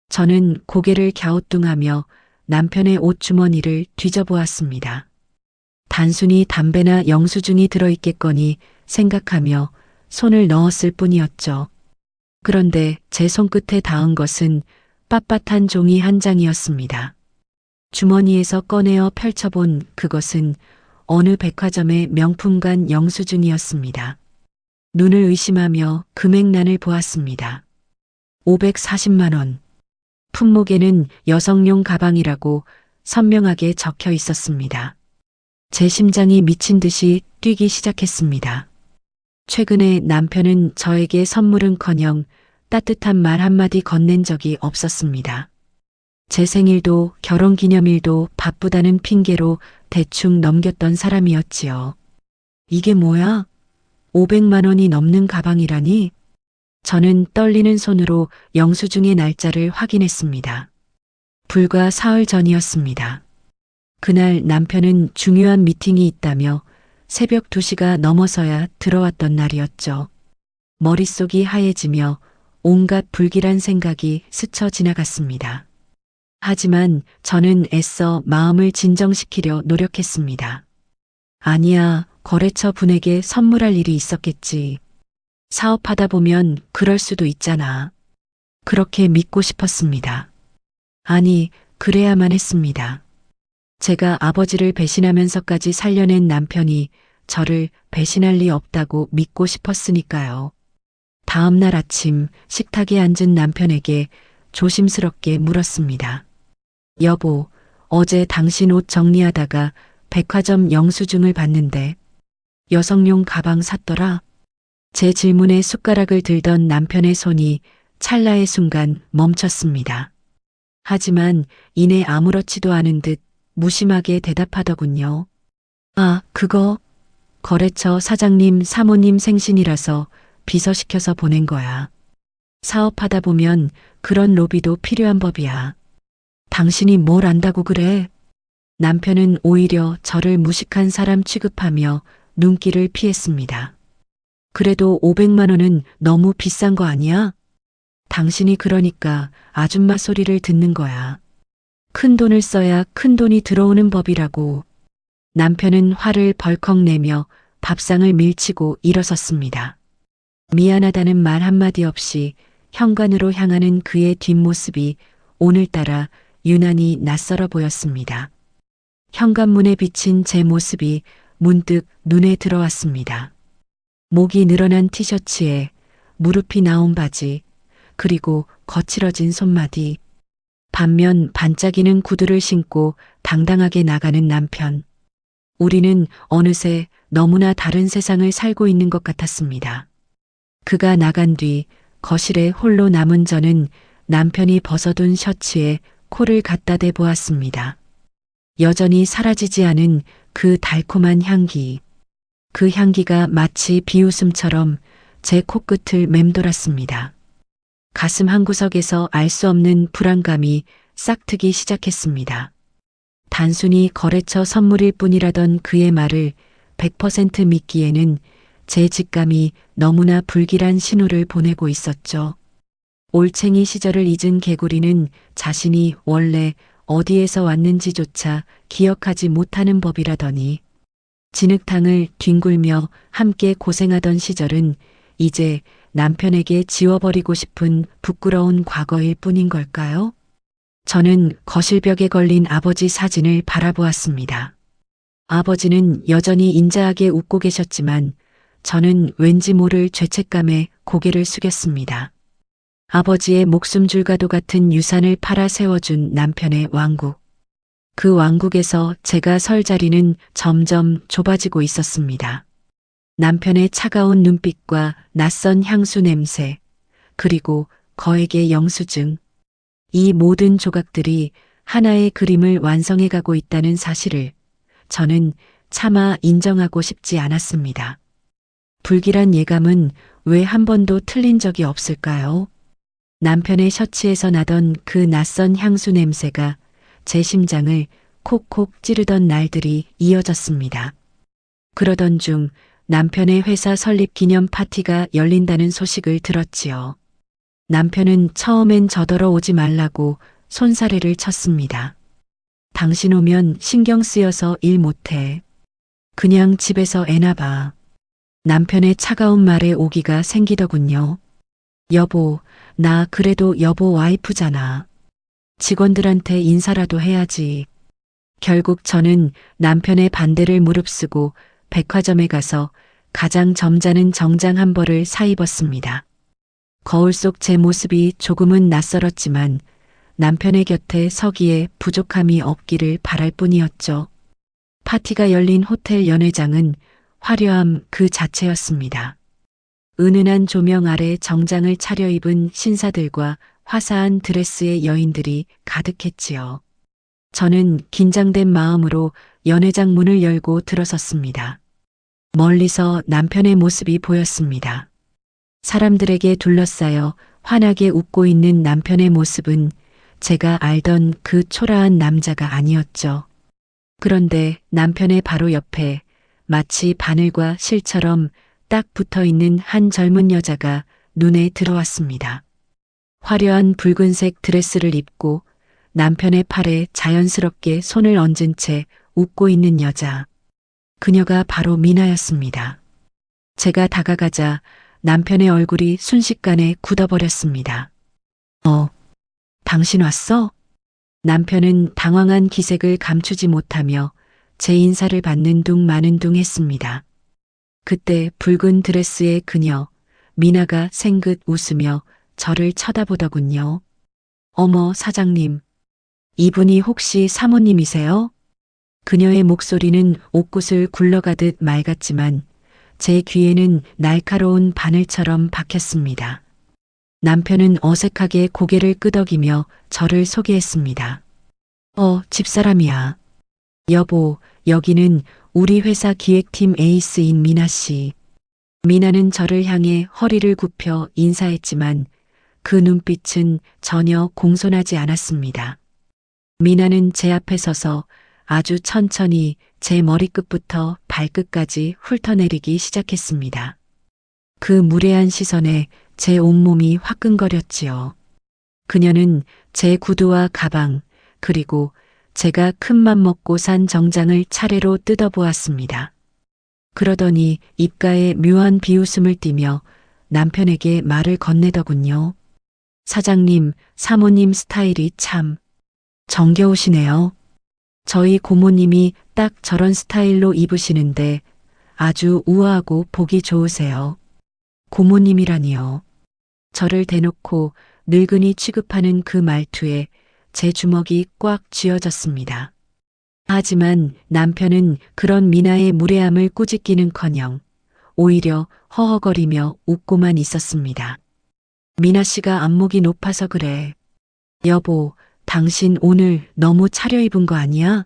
저는 고개를 갸우뚱하며 남편의 옷주머니를 뒤져보았습니다. 단순히 담배나 영수증이 들어있겠거니 생각하며 손을 넣었을 뿐이었죠. 그런데 제 손끝에 닿은 것은 빳빳한 종이 한 장이었습니다. 주머니에서 꺼내어 펼쳐본 그것은 어느 백화점의 명품관 영수증이었습니다. 눈을 의심하며 금액란을 보았습니다. 540만 원. 품목에는 여성용 가방이라고 선명하게 적혀 있었습니다. 제 심장이 미친 듯이 뛰기 시작했습니다. 최근에 남편은 저에게 선물은커녕 따뜻한 말 한마디 건넨 적이 없었습니다. 제 생일도 결혼기념일도 바쁘다는 핑계로 대충 넘겼던 사람이었지요. 이게 뭐야? 500만 원이 넘는 가방이라니? 저는 떨리는 손으로 영수증의 날짜를 확인했습니다. 불과 사흘 전이었습니다. 그날 남편은 중요한 미팅이 있다며 새벽 2시가 넘어서야 들어왔던 날이었죠. 머릿속이 하얘지며 온갖 불길한 생각이 스쳐 지나갔습니다. 하지만 저는 애써 마음을 진정시키려 노력했습니다. 아니야, 거래처 분에게 선물할 일이 있었겠지. 사업하다 보면 그럴 수도 있잖아. 그렇게 믿고 싶었습니다. 아니, 그래야만 했습니다. 제가 아버지를 배신하면서까지 살려낸 남편이 저를 배신할 리 없다고 믿고 싶었으니까요. 다음 날 아침 식탁에 앉은 남편에게 조심스럽게 물었습니다. 여보, 어제 당신 옷 정리하다가 백화점 영수증을 봤는데 여성용 가방 샀더라? 제 질문에 숟가락을 들던 남편의 손이 찰나의 순간 멈췄습니다. 하지만 이내 아무렇지도 않은 듯 무심하게 대답하더군요. 아, 그거 거래처 사장님 사모님 생신이라서 비서시켜서 보낸 거야. 사업하다 보면 그런 로비도 필요한 법이야. 당신이 뭘 안다고 그래? 남편은 오히려 저를 무식한 사람 취급하며 눈길을 피했습니다. 그래도 500만 원은 너무 비싼 거 아니야? 당신이 그러니까 아줌마 소리를 듣는 거야. 큰 돈을 써야 큰 돈이 들어오는 법이라고. 남편은 화를 벌컥 내며 밥상을 밀치고 일어섰습니다. 미안하다는 말 한마디 없이 현관으로 향하는 그의 뒷모습이 오늘따라 유난히 낯설어 보였습니다. 현관문에 비친 제 모습이 문득 눈에 들어왔습니다. 목이 늘어난 티셔츠에 무릎이 나온 바지, 그리고 거칠어진 손마디. 반면 반짝이는 구두를 신고 당당하게 나가는 남편. 우리는 어느새 너무나 다른 세상을 살고 있는 것 같았습니다. 그가 나간 뒤 거실에 홀로 남은 저는 남편이 벗어둔 셔츠에 코를 갖다 대 보았습니다. 여전히 사라지지 않은 그 달콤한 향기. 그 향기가 마치 비웃음처럼 제 코끝을 맴돌았습니다. 가슴 한구석에서 알 수 없는 불안감이 싹트기 시작했습니다. 단순히 거래처 선물일 뿐이라던 그의 말을 100% 믿기에는 제 직감이 너무나 불길한 신호를 보내고 있었죠. 올챙이 시절을 잊은 개구리는 자신이 원래 어디에서 왔는지조차 기억하지 못하는 법이라더니 진흙탕을 뒹굴며 함께 고생하던 시절은 이제 남편에게 지워버리고 싶은 부끄러운 과거일 뿐인 걸까요? 저는 거실벽에 걸린 아버지 사진을 바라보았습니다. 아버지는 여전히 인자하게 웃고 계셨지만 저는 왠지 모를 죄책감에 고개를 숙였습니다. 아버지의 목숨줄과도 같은 유산을 팔아 세워준 남편의 왕국. 그 왕국에서 제가 설 자리는 점점 좁아지고 있었습니다. 남편의 차가운 눈빛과 낯선 향수 냄새, 그리고 거액의 영수증. 이 모든 조각들이 하나의 그림을 완성해 가고 있다는 사실을 저는 차마 인정하고 싶지 않았습니다. 불길한 예감은 왜 한 번도 틀린 적이 없을까요? 남편의 셔츠에서 나던 그 낯선 향수 냄새가 제 심장을 콕콕 찌르던 날들이 이어졌습니다. 그러던 중 남편의 회사 설립 기념 파티가 열린다는 소식을 들었지요. 남편은 처음엔 저더러 오지 말라고 손사래를 쳤습니다. 당신 오면 신경 쓰여서 일 못해. 그냥 집에서 애나 봐. 남편의 차가운 말에 오기가 생기더군요. 여보, 나 그래도 여보 와이프잖아. 직원들한테 인사라도 해야지. 결국 저는 남편의 반대를 무릅쓰고 백화점에 가서 가장 점잖은 정장 한 벌을 사입었습니다. 거울 속 제 모습이 조금은 낯설었지만 남편의 곁에 서기에 부족함이 없기를 바랄 뿐이었죠. 파티가 열린 호텔 연회장은 화려함 그 자체였습니다. 은은한 조명 아래 정장을 차려입은 신사들과 화사한 드레스의 여인들이 가득했지요. 저는 긴장된 마음으로 연회장 문을 열고 들어섰습니다. 멀리서 남편의 모습이 보였습니다. 사람들에게 둘러싸여 환하게 웃고 있는 남편의 모습은 제가 알던 그 초라한 남자가 아니었죠. 그런데 남편의 바로 옆에 마치 바늘과 실처럼 딱 붙어 있는 한 젊은 여자가 눈에 들어왔습니다. 화려한 붉은색 드레스를 입고 남편의 팔에 자연스럽게 손을 얹은 채 웃고 있는 여자. 그녀가 바로 미나였습니다. 제가 다가가자 남편의 얼굴이 순식간에 굳어버렸습니다. 당신 왔어? 남편은 당황한 기색을 감추지 못하며 제 인사를 받는 둥 마는 둥 했습니다. 그때 붉은 드레스의 그녀, 미나가 생긋 웃으며 저를 쳐다보더군요. 어머, 사장님. 이분이 혹시 사모님이세요? 그녀의 목소리는 옥구슬 굴러가듯 맑았지만 제 귀에는 날카로운 바늘처럼 박혔습니다. 남편은 어색하게 고개를 끄덕이며 저를 소개했습니다. 집사람이야. 여보, 여기는 우리 회사 기획팀 에이스인 미나 씨. 미나는 저를 향해 허리를 굽혀 인사했지만 그 눈빛은 전혀 공손하지 않았습니다. 미나는 제 앞에 서서 아주 천천히 제 머리끝부터 발끝까지 훑어내리기 시작했습니다. 그 무례한 시선에 제 온몸이 화끈거렸지요. 그녀는 제 구두와 가방, 그리고 제가 큰맘 먹고 산 정장을 차례로 뜯어보았습니다. 그러더니 입가에 묘한 비웃음을 띠며 남편에게 말을 건네더군요. 사장님, 사모님 스타일이 참 정겨우시네요. 저희 고모님이 딱 저런 스타일로 입으시는데 아주 우아하고 보기 좋으세요. 고모님이라니요. 저를 대놓고 늙은이 취급하는 그 말투에 제 주먹이 꽉 쥐어졌습니다. 하지만 남편은 그런 미나의 무례함을 꾸짖기는커녕 오히려 허허거리며 웃고만 있었습니다. 미나 씨가 안목이 높아서 그래. 여보, 당신 오늘 너무 차려입은 거 아니야?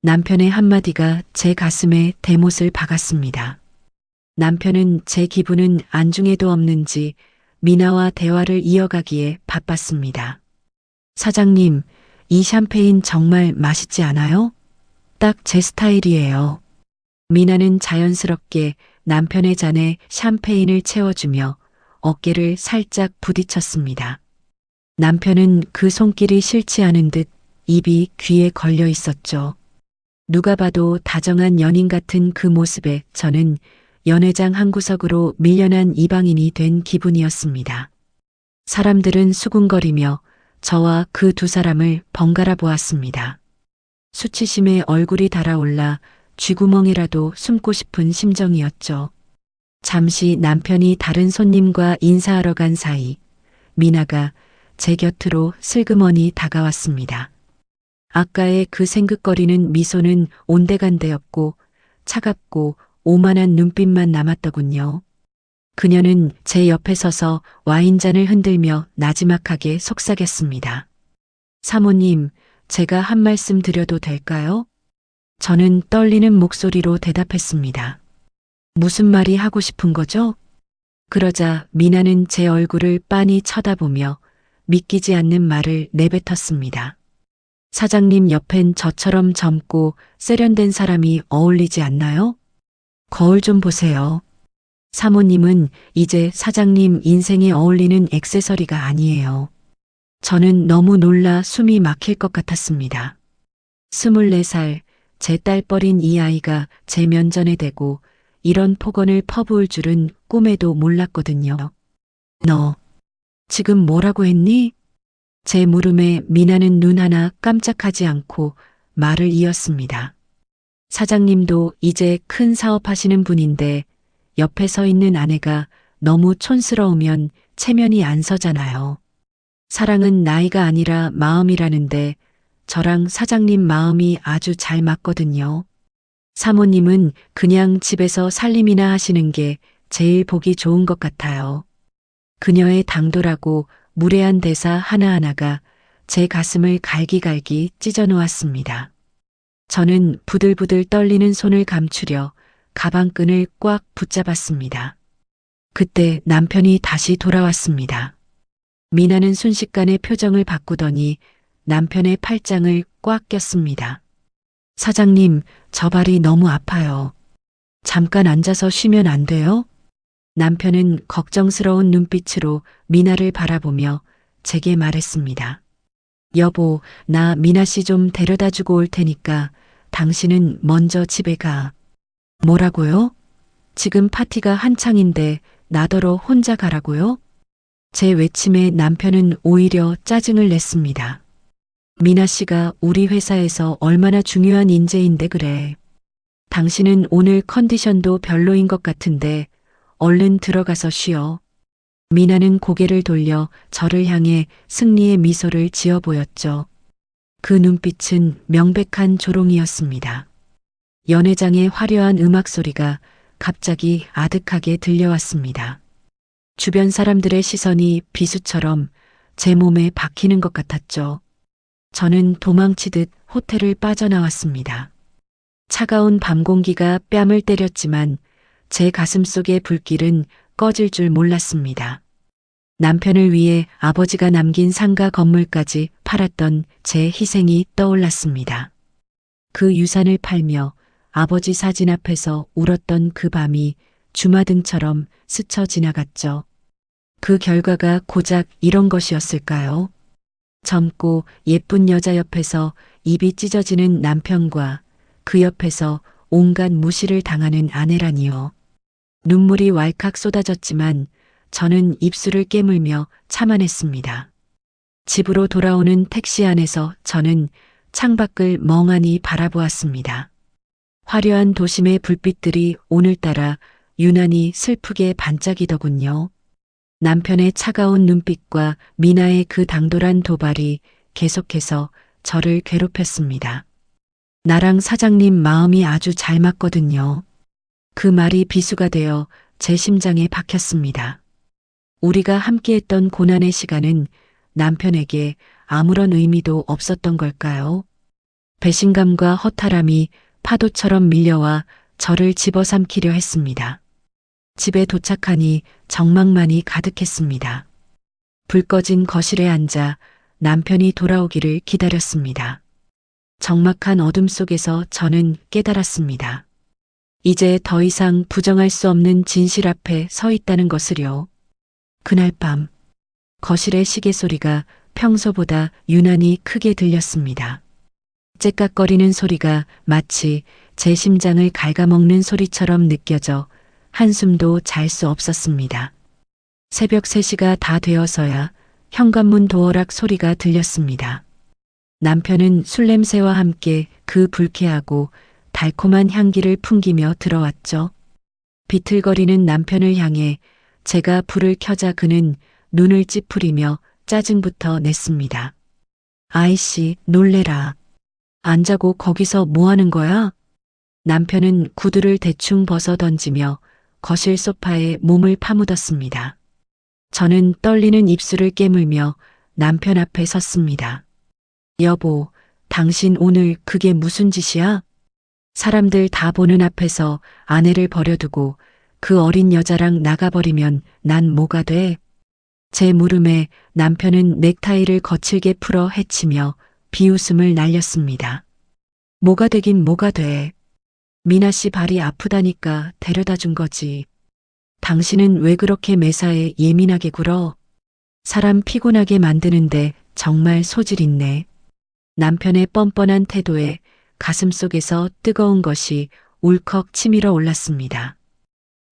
남편의 한마디가 제 가슴에 대못을 박았습니다. 남편은 제 기분은 안중에도 없는지 미나와 대화를 이어가기에 바빴습니다. 사장님, 이 샴페인 정말 맛있지 않아요? 딱 제 스타일이에요. 미나는 자연스럽게 남편의 잔에 샴페인을 채워주며 어깨를 살짝 부딪혔습니다. 남편은 그 손길이 싫지 않은 듯 입이 귀에 걸려 있었죠. 누가 봐도 다정한 연인 같은 그 모습에 저는 연회장 한 구석으로 밀려난 이방인이 된 기분이었습니다. 사람들은 수군거리며 저와 그 두 사람을 번갈아 보았습니다. 수치심에 얼굴이 달아올라 쥐구멍이라도 숨고 싶은 심정이었죠. 잠시 남편이 다른 손님과 인사하러 간 사이 미나가 제 곁으로 슬그머니 다가왔습니다. 아까의 그 생긋거리는 미소는 온데간데였고 차갑고 오만한 눈빛만 남았더군요. 그녀는 제 옆에 서서 와인잔을 흔들며 나지막하게 속삭였습니다. 사모님, 제가 한 말씀 드려도 될까요? 저는 떨리는 목소리로 대답했습니다. 무슨 말이 하고 싶은 거죠? 그러자 미나는 제 얼굴을 빤히 쳐다보며 믿기지 않는 말을 내뱉었습니다. 사장님 옆엔 저처럼 젊고 세련된 사람이 어울리지 않나요? 거울 좀 보세요. 사모님은 이제 사장님 인생에 어울리는 액세서리가 아니에요. 저는 너무 놀라 숨이 막힐 것 같았습니다. 24살, 제 딸뻘인 이 아이가 제 면전에 대고 이런 폭언을 퍼부을 줄은 꿈에도 몰랐거든요. 너, 지금 뭐라고 했니? 제 물음에 미나는 눈 하나 깜짝하지 않고 말을 이었습니다. 사장님도 이제 큰 사업하시는 분인데 옆에 서 있는 아내가 너무 촌스러우면 체면이 안 서잖아요. 사랑은 나이가 아니라 마음이라는데 저랑 사장님 마음이 아주 잘 맞거든요. 사모님은 그냥 집에서 살림이나 하시는 게 제일 보기 좋은 것 같아요. 그녀의 당돌하고 무례한 대사 하나하나가 제 가슴을 갈기갈기 찢어놓았습니다. 저는 부들부들 떨리는 손을 감추려 가방끈을 꽉 붙잡았습니다. 그때 남편이 다시 돌아왔습니다. 미나는 순식간에 표정을 바꾸더니 남편의 팔짱을 꽉 꼈습니다. 사장님, 저 발이 너무 아파요. 잠깐 앉아서 쉬면 안 돼요? 남편은 걱정스러운 눈빛으로 미나를 바라보며 제게 말했습니다. 여보, 나 미나 씨 좀 데려다 주고 올 테니까 당신은 먼저 집에 가. 뭐라고요? 지금 파티가 한창인데 나더러 혼자 가라고요? 제 외침에 남편은 오히려 짜증을 냈습니다. 미나 씨가 우리 회사에서 얼마나 중요한 인재인데 그래. 당신은 오늘 컨디션도 별로인 것 같은데 얼른 들어가서 쉬어. 미나는 고개를 돌려 저를 향해 승리의 미소를 지어 보였죠. 그 눈빛은 명백한 조롱이었습니다. 연회장의 화려한 음악 소리가 갑자기 아득하게 들려왔습니다. 주변 사람들의 시선이 비수처럼 제 몸에 박히는 것 같았죠. 저는 도망치듯 호텔을 빠져나왔습니다. 차가운 밤 공기가 뺨을 때렸지만 제 가슴 속의 불길은 꺼질 줄 몰랐습니다. 남편을 위해 아버지가 남긴 상가 건물까지 팔았던 제 희생이 떠올랐습니다. 그 유산을 팔며 아버지 사진 앞에서 울었던 그 밤이 주마등처럼 스쳐 지나갔죠. 그 결과가 고작 이런 것이었을까요? 젊고 예쁜 여자 옆에서 입이 찢어지는 남편과 그 옆에서 온갖 무시를 당하는 아내라니요. 눈물이 왈칵 쏟아졌지만 저는 입술을 깨물며 참아냈습니다. 집으로 돌아오는 택시 안에서 저는 창밖을 멍하니 바라보았습니다. 화려한 도심의 불빛들이 오늘따라 유난히 슬프게 반짝이더군요. 남편의 차가운 눈빛과 미나의 그 당돌한 도발이 계속해서 저를 괴롭혔습니다. 나랑 사장님 마음이 아주 잘 맞거든요. 그 말이 비수가 되어 제 심장에 박혔습니다. 우리가 함께했던 고난의 시간은 남편에게 아무런 의미도 없었던 걸까요? 배신감과 허탈함이 파도처럼 밀려와 저를 집어삼키려 했습니다. 집에 도착하니 정막만이 가득했습니다. 불 꺼진 거실에 앉아 남편이 돌아오기를 기다렸습니다. 적막한 어둠 속에서 저는 깨달았습니다. 이제 더 이상 부정할 수 없는 진실 앞에 서 있다는 것을요. 그날 밤 거실의 시계 소리가 평소보다 유난히 크게 들렸습니다. 째깍거리는 소리가 마치 제 심장을 갉아먹는 소리처럼 느껴져 한숨도 잘 수 없었습니다. 새벽 3시가 다 되어서야 현관문 도어락 소리가 들렸습니다. 남편은 술 냄새와 함께 그 불쾌하고 달콤한 향기를 풍기며 들어왔죠. 비틀거리는 남편을 향해 제가 불을 켜자 그는 눈을 찌푸리며 짜증부터 냈습니다. 아이씨, 놀래라. 안 자고 거기서 뭐 하는 거야? 남편은 구두를 대충 벗어 던지며 거실 소파에 몸을 파묻었습니다. 저는 떨리는 입술을 깨물며 남편 앞에 섰습니다. 여보, 당신 오늘 그게 무슨 짓이야? 사람들 다 보는 앞에서 아내를 버려두고 그 어린 여자랑 나가버리면 난 뭐가 돼? 제 물음에 남편은 넥타이를 거칠게 풀어 헤치며 비웃음을 날렸습니다. 뭐가 되긴 뭐가 돼. 미나 씨 발이 아프다니까 데려다 준 거지. 당신은 왜 그렇게 매사에 예민하게 굴어? 사람 피곤하게 만드는데 정말 소질 있네. 남편의 뻔뻔한 태도에 가슴속에서 뜨거운 것이 울컥 치밀어 올랐습니다.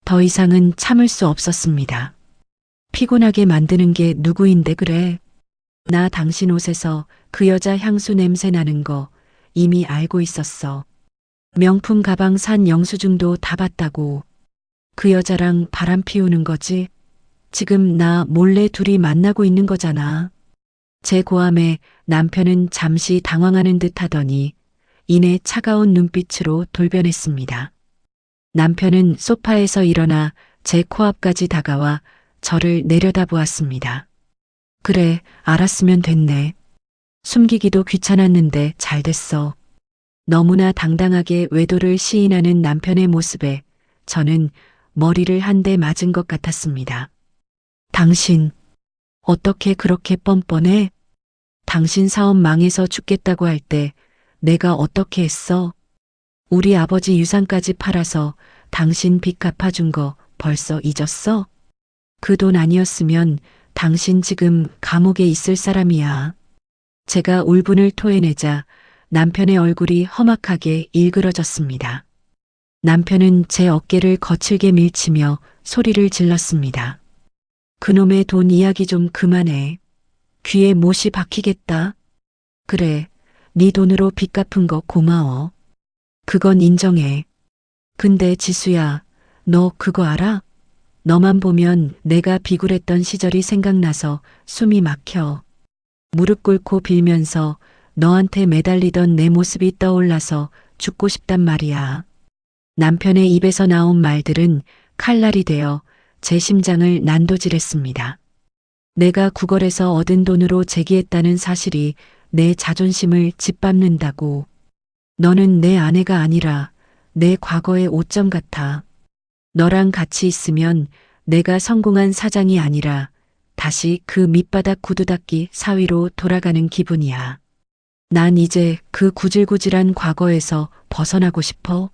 더 이상은 참을 수 없었습니다. 피곤하게 만드는 게 누구인데 그래? 나 당신 옷에서 그 여자 향수 냄새 나는 거 이미 알고 있었어. 명품 가방 산 영수증도 다 봤다고. 그 여자랑 바람 피우는 거지? 지금 나 몰래 둘이 만나고 있는 거잖아. 제 고함에 남편은 잠시 당황하는 듯 하더니 이내 차가운 눈빛으로 돌변했습니다. 남편은 소파에서 일어나 제 코앞까지 다가와 저를 내려다보았습니다. 그래, 알았으면 됐네. 숨기기도 귀찮았는데 잘 됐어. 너무나 당당하게 외도를 시인하는 남편의 모습에 저는 머리를 한 대 맞은 것 같았습니다. 당신, 어떻게 그렇게 뻔뻔해? 당신 사업 망해서 죽겠다고 할 때 내가 어떻게 했어? 우리 아버지 유산까지 팔아서 당신 빚 갚아준 거 벌써 잊었어? 그 돈 아니었으면 당신 지금 감옥에 있을 사람이야. 제가 울분을 토해내자 남편의 얼굴이 험악하게 일그러졌습니다. 남편은 제 어깨를 거칠게 밀치며 소리를 질렀습니다. 그놈의 돈 이야기 좀 그만해. 귀에 못이 박히겠다. 그래, 네 돈으로 빚 갚은 거 고마워. 그건 인정해. 근데 지수야, 너 그거 알아? 너만 보면 내가 비굴했던 시절이 생각나서 숨이 막혀. 무릎 꿇고 빌면서 너한테 매달리던 내 모습이 떠올라서 죽고 싶단 말이야. 남편의 입에서 나온 말들은 칼날이 되어 제 심장을 난도질했습니다. 내가 구걸해서 얻은 돈으로 재기했다는 사실이 내 자존심을 짓밟는다고. 너는 내 아내가 아니라 내 과거의 오점 같아. 너랑 같이 있으면 내가 성공한 사장이 아니라 다시 그 밑바닥 구두 닦기 사위로 돌아가는 기분이야. 난 이제 그 구질구질한 과거에서 벗어나고 싶어.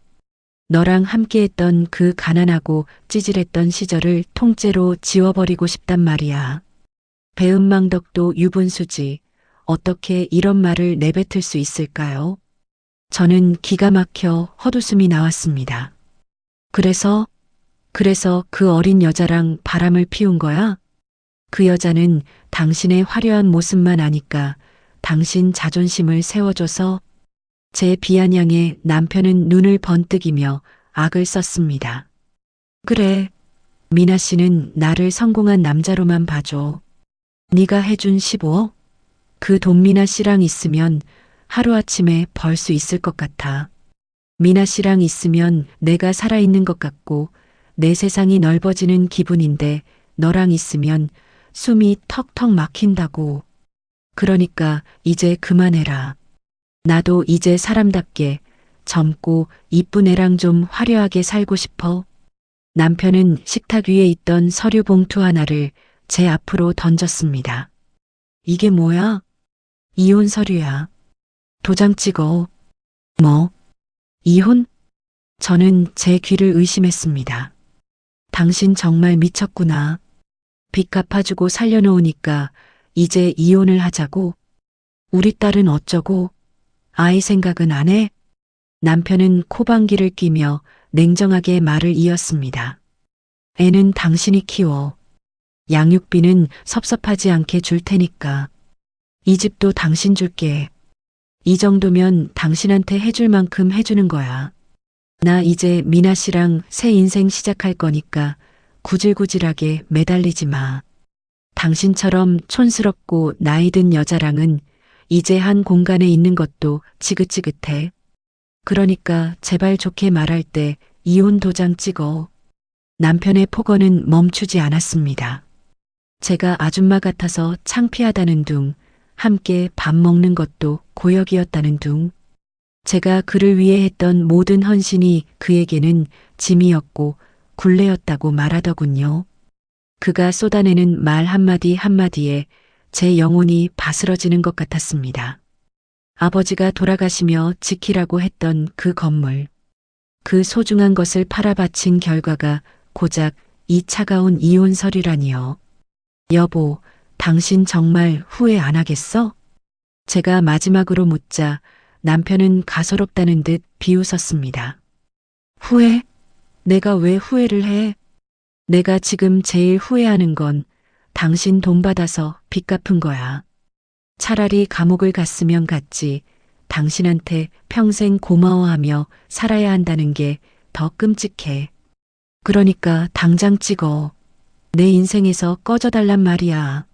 너랑 함께했던 그 가난하고 찌질했던 시절을 통째로 지워버리고 싶단 말이야. 배은망덕도 유분수지. 어떻게 이런 말을 내뱉을 수 있을까요? 저는 기가 막혀 헛웃음이 나왔습니다. 그래서 그 어린 여자랑 바람을 피운 거야? 그 여자는 당신의 화려한 모습만 아니까 당신 자존심을 세워줘서. 제 비아냥에 남편은 눈을 번뜩이며 악을 썼습니다. 그래, 미나 씨는 나를 성공한 남자로만 봐줘. 네가 해준 15억? 그 돈 미나 씨랑 있으면 하루아침에 벌 수 있을 것 같아. 미나 씨랑 있으면 내가 살아있는 것 같고 내 세상이 넓어지는 기분인데 너랑 있으면 숨이 턱턱 막힌다고. 그러니까 이제 그만해라. 나도 이제 사람답게 젊고 이쁜 애랑 좀 화려하게 살고 싶어. 남편은 식탁 위에 있던 서류 봉투 하나를 제 앞으로 던졌습니다. 이게 뭐야? 이혼 서류야. 도장 찍어. 뭐? 이혼? 저는 제 귀를 의심했습니다. 당신 정말 미쳤구나. 빚 갚아주고 살려놓으니까 이제 이혼을 하자고? 우리 딸은 어쩌고? 아이 생각은 안 해? 남편은 코방귀를 뀌며 냉정하게 말을 이었습니다. 애는 당신이 키워. 양육비는 섭섭하지 않게 줄 테니까. 이 집도 당신 줄게. 이 정도면 당신한테 해줄 만큼 해주는 거야. 나 이제 미나 씨랑 새 인생 시작할 거니까 구질구질하게 매달리지 마. 당신처럼 촌스럽고 나이든 여자랑은 이제 한 공간에 있는 것도 지긋지긋해. 그러니까 제발 좋게 말할 때 이혼 도장 찍어. 남편의 폭언은 멈추지 않았습니다. 제가 아줌마 같아서 창피하다는 둥, 함께 밥 먹는 것도 고역이었다는 둥. 제가 그를 위해 했던 모든 헌신이 그에게는 짐이었고 굴레였다고 말하더군요. 그가 쏟아내는 말 한마디 한마디에 제 영혼이 바스러지는 것 같았습니다. 아버지가 돌아가시며 지키라고 했던 그 건물, 그 소중한 것을 팔아 바친 결과가 고작 이 차가운 이혼 서류라니요. 여보, 당신 정말 후회 안 하겠어? 제가 마지막으로 묻자 남편은 가소롭다는 듯 비웃었습니다. 후회? 내가 왜 후회를 해? 내가 지금 제일 후회하는 건 당신 돈 받아서 빚 갚은 거야. 차라리 감옥을 갔으면 갔지. 당신한테 평생 고마워하며 살아야 한다는 게 더 끔찍해. 그러니까 당장 찍어. 내 인생에서 꺼져달란 말이야.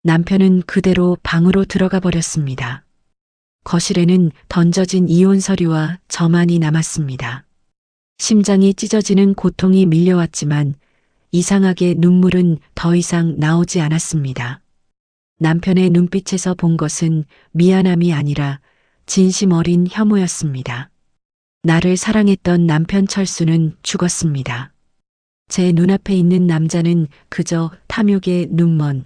남편은 그대로 방으로 들어가 버렸습니다. 거실에는 던져진 이혼 서류와 저만이 남았습니다. 심장이 찢어지는 고통이 밀려왔지만 이상하게 눈물은 더 이상 나오지 않았습니다. 남편의 눈빛에서 본 것은 미안함이 아니라 진심 어린 혐오였습니다. 나를 사랑했던 남편 철수는 죽었습니다. 제 눈앞에 있는 남자는 그저 탐욕의 눈먼,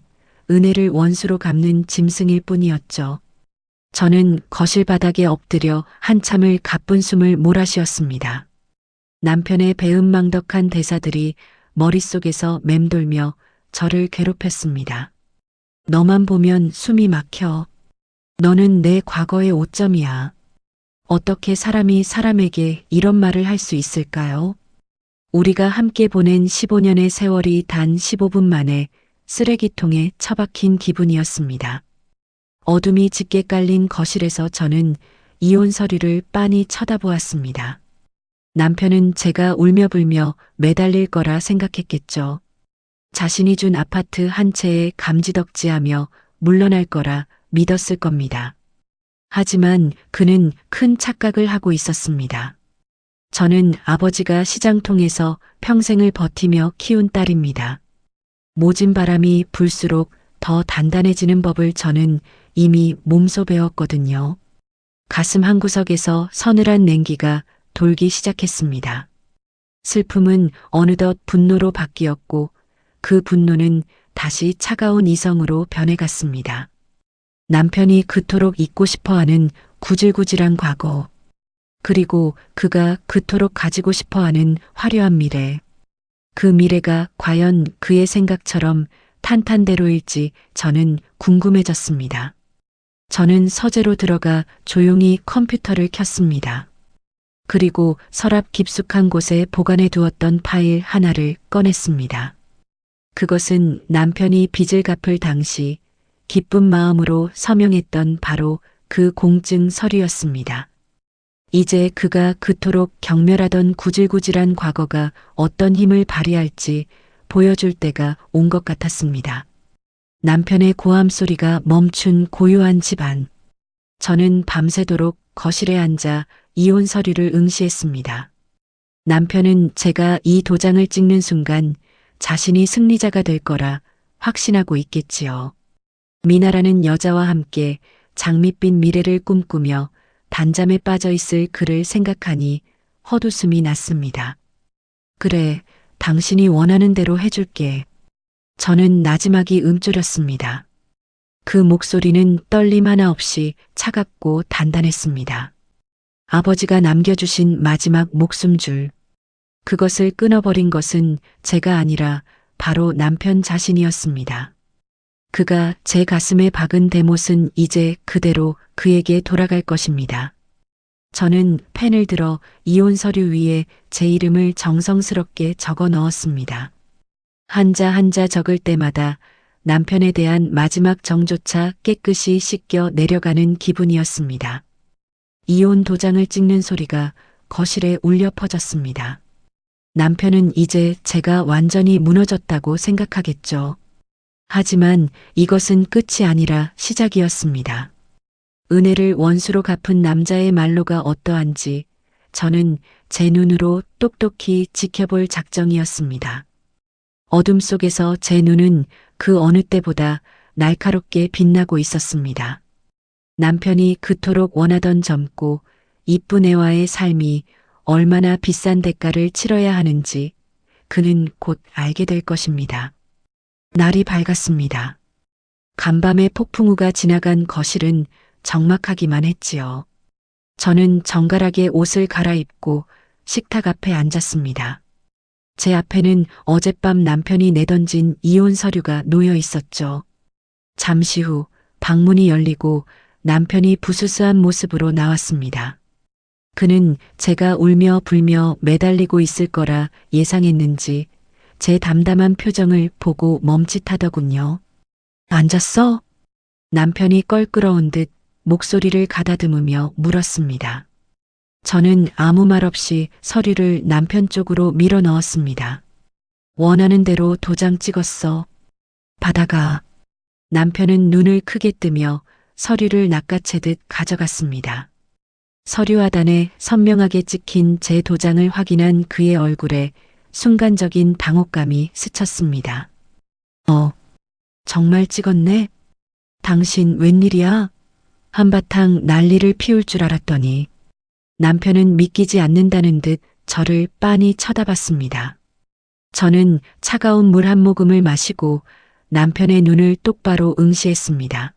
은혜를 원수로 갚는 짐승일 뿐이었죠. 저는 거실 바닥에 엎드려 한참을 가쁜 숨을 몰아쉬었습니다. 남편의 배은망덕한 대사들이 머릿속에서 맴돌며 저를 괴롭혔습니다. 너만 보면 숨이 막혀. 너는 내 과거의 오점이야. 어떻게 사람이 사람에게 이런 말을 할 수 있을까요? 우리가 함께 보낸 15년의 세월이 단 15분 만에 쓰레기통에 처박힌 기분이었습니다. 어둠이 짙게 깔린 거실에서 저는 이혼 서류를 빤히 쳐다보았습니다. 남편은 제가 울며 불며 매달릴 거라 생각했겠죠. 자신이 준 아파트 한 채에 감지덕지하며 물러날 거라 믿었을 겁니다. 하지만 그는 큰 착각을 하고 있었습니다. 저는 아버지가 시장통에서 평생을 버티며 키운 딸입니다. 모진 바람이 불수록 더 단단해지는 법을 저는 이미 몸소 배웠거든요. 가슴 한구석에서 서늘한 냉기가 돌기 시작했습니다. 슬픔은 어느덧 분노로 바뀌었고 그 분노는 다시 차가운 이성으로 변해갔습니다. 남편이 그토록 잊고 싶어하는 구질구질한 과거, 그리고 그가 그토록 가지고 싶어하는 화려한 미래, 그 미래가 과연 그의 생각처럼 탄탄대로일지 저는 궁금해졌습니다. 저는 서재로 들어가 조용히 컴퓨터를 켰습니다. 그리고 서랍 깊숙한 곳에 보관해 두었던 파일 하나를 꺼냈습니다. 그것은 남편이 빚을 갚을 당시 기쁜 마음으로 서명했던 바로 그 공증 서류였습니다. 이제 그가 그토록 경멸하던 구질구질한 과거가 어떤 힘을 발휘할지 보여줄 때가 온 것 같았습니다. 남편의 고함 소리가 멈춘 고요한 집안. 저는 밤새도록 거실에 앉아 이혼 서류를 응시했습니다. 남편은 제가 이 도장을 찍는 순간 자신이 승리자가 될 거라 확신하고 있겠지요. 미나라는 여자와 함께 장밋빛 미래를 꿈꾸며 단잠에 빠져 있을 그를 생각하니 헛웃음이 났습니다. 그래, 당신이 원하는 대로 해줄게. 저는 나지막이 움츠렸습니다. 그 목소리는 떨림 하나 없이 차갑고 단단했습니다. 아버지가 남겨주신 마지막 목숨줄. 그것을 끊어버린 것은 제가 아니라 바로 남편 자신이었습니다. 그가 제 가슴에 박은 대못은 이제 그대로 그에게 돌아갈 것입니다. 저는 펜을 들어 이혼 서류 위에 제 이름을 정성스럽게 적어 넣었습니다. 한자 한자 적을 때마다 남편에 대한 마지막 정조차 깨끗이 씻겨 내려가는 기분이었습니다. 이혼 도장을 찍는 소리가 거실에 울려 퍼졌습니다. 남편은 이제 제가 완전히 무너졌다고 생각하겠죠. 하지만 이것은 끝이 아니라 시작이었습니다. 은혜를 원수로 갚은 남자의 말로가 어떠한지 저는 제 눈으로 똑똑히 지켜볼 작정이었습니다. 어둠 속에서 제 눈은 그 어느 때보다 날카롭게 빛나고 있었습니다. 남편이 그토록 원하던 젊고 이쁜 애와의 삶이 얼마나 비싼 대가를 치러야 하는지 그는 곧 알게 될 것입니다. 날이 밝았습니다. 간밤의 폭풍우가 지나간 거실은 적막하기만 했지요. 저는 정갈하게 옷을 갈아입고 식탁 앞에 앉았습니다. 제 앞에는 어젯밤 남편이 내던진 이혼 서류가 놓여 있었죠. 잠시 후 방문이 열리고 남편이 부스스한 모습으로 나왔습니다. 그는 제가 울며 불며 매달리고 있을 거라 예상했는지 제 담담한 표정을 보고 멈칫하더군요. 앉았어? 남편이 껄끄러운 듯 목소리를 가다듬으며 물었습니다. 저는 아무 말 없이 서류를 남편 쪽으로 밀어 넣었습니다. 원하는 대로 도장 찍었어. 받아가. 남편은 눈을 크게 뜨며 서류를 낚아채듯 가져갔습니다. 서류 하단에 선명하게 찍힌 제 도장을 확인한 그의 얼굴에 순간적인 당혹감이 스쳤습니다. 정말 찍었네? 당신 웬일이야? 한바탕 난리를 피울 줄 알았더니 남편은 믿기지 않는다는 듯 저를 빤히 쳐다봤습니다. 저는 차가운 물 한 모금을 마시고 남편의 눈을 똑바로 응시했습니다.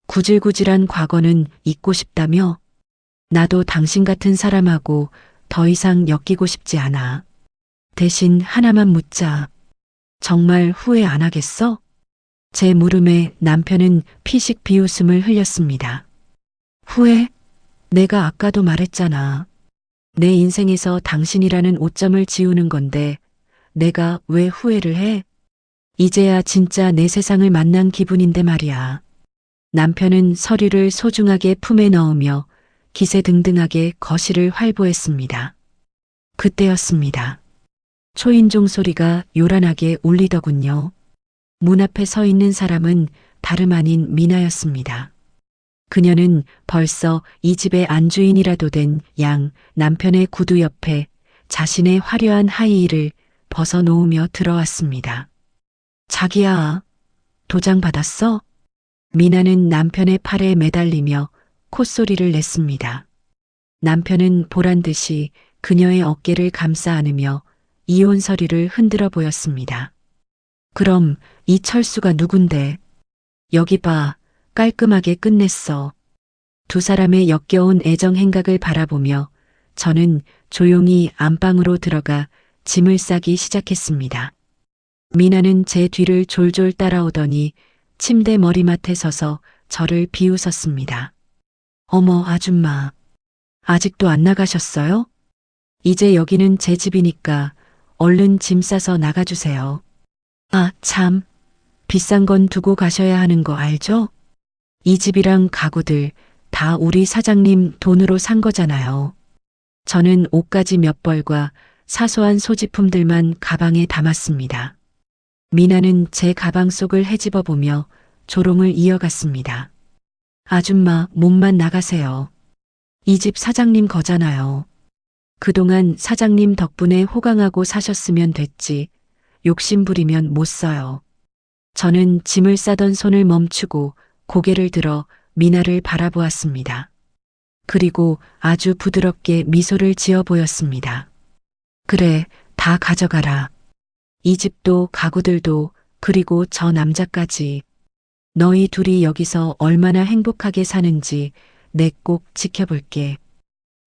구질구질한 과거는 잊고 싶다며? 나도 당신 같은 사람하고 더 이상 엮이고 싶지 않아. 대신 하나만 묻자. 정말 후회 안 하겠어? 제 물음에 남편은 피식 비웃음을 흘렸습니다. 후회? 내가 아까도 말했잖아. 내 인생에서 당신이라는 오점을 지우는 건데 내가 왜 후회를 해? 이제야 진짜 내 세상을 만난 기분인데 말이야. 남편은 서류를 소중하게 품에 넣으며 기세등등하게 거실을 활보했습니다. 그때였습니다. 초인종 소리가 요란하게 울리더군요. 문 앞에 서 있는 사람은 다름 아닌 미나였습니다. 그녀는 벌써 이 집의 안주인이라도 된 양 남편의 구두 옆에 자신의 화려한 하이힐을 벗어놓으며 들어왔습니다. 자기야, 도장 받았어? 미나는 남편의 팔에 매달리며 콧소리를 냈습니다. 남편은 보란듯이 그녀의 어깨를 감싸 안으며 이혼 서류를 흔들어 보였습니다. 그럼 이 철수가 누군데? 여기 봐, 깔끔하게 끝냈어. 두 사람의 역겨운 애정 행각을 바라보며 저는 조용히 안방으로 들어가 짐을 싸기 시작했습니다. 미나는 제 뒤를 졸졸 따라오더니 침대 머리맡에 서서 저를 비웃었습니다. 어머, 아줌마. 아직도 안 나가셨어요? 이제 여기는 제 집이니까 얼른 짐 싸서 나가주세요. 아, 참. 비싼 건 두고 가셔야 하는 거 알죠? 이 집이랑 가구들 다 우리 사장님 돈으로 산 거잖아요. 저는 옷가지 몇 벌과 사소한 소지품들만 가방에 담았습니다. 미나는 제 가방 속을 헤집어 보며 조롱을 이어갔습니다. 아줌마, 몸만 나가세요. 이 집 사장님 거잖아요. 그동안 사장님 덕분에 호강하고 사셨으면 됐지. 욕심 부리면 못 써요. 저는 짐을 싸던 손을 멈추고 고개를 들어 미나를 바라보았습니다. 그리고 아주 부드럽게 미소를 지어 보였습니다. 그래, 다 가져가라. 이 집도 가구들도 그리고 저 남자까지. 너희 둘이 여기서 얼마나 행복하게 사는지 내 꼭 지켜볼게.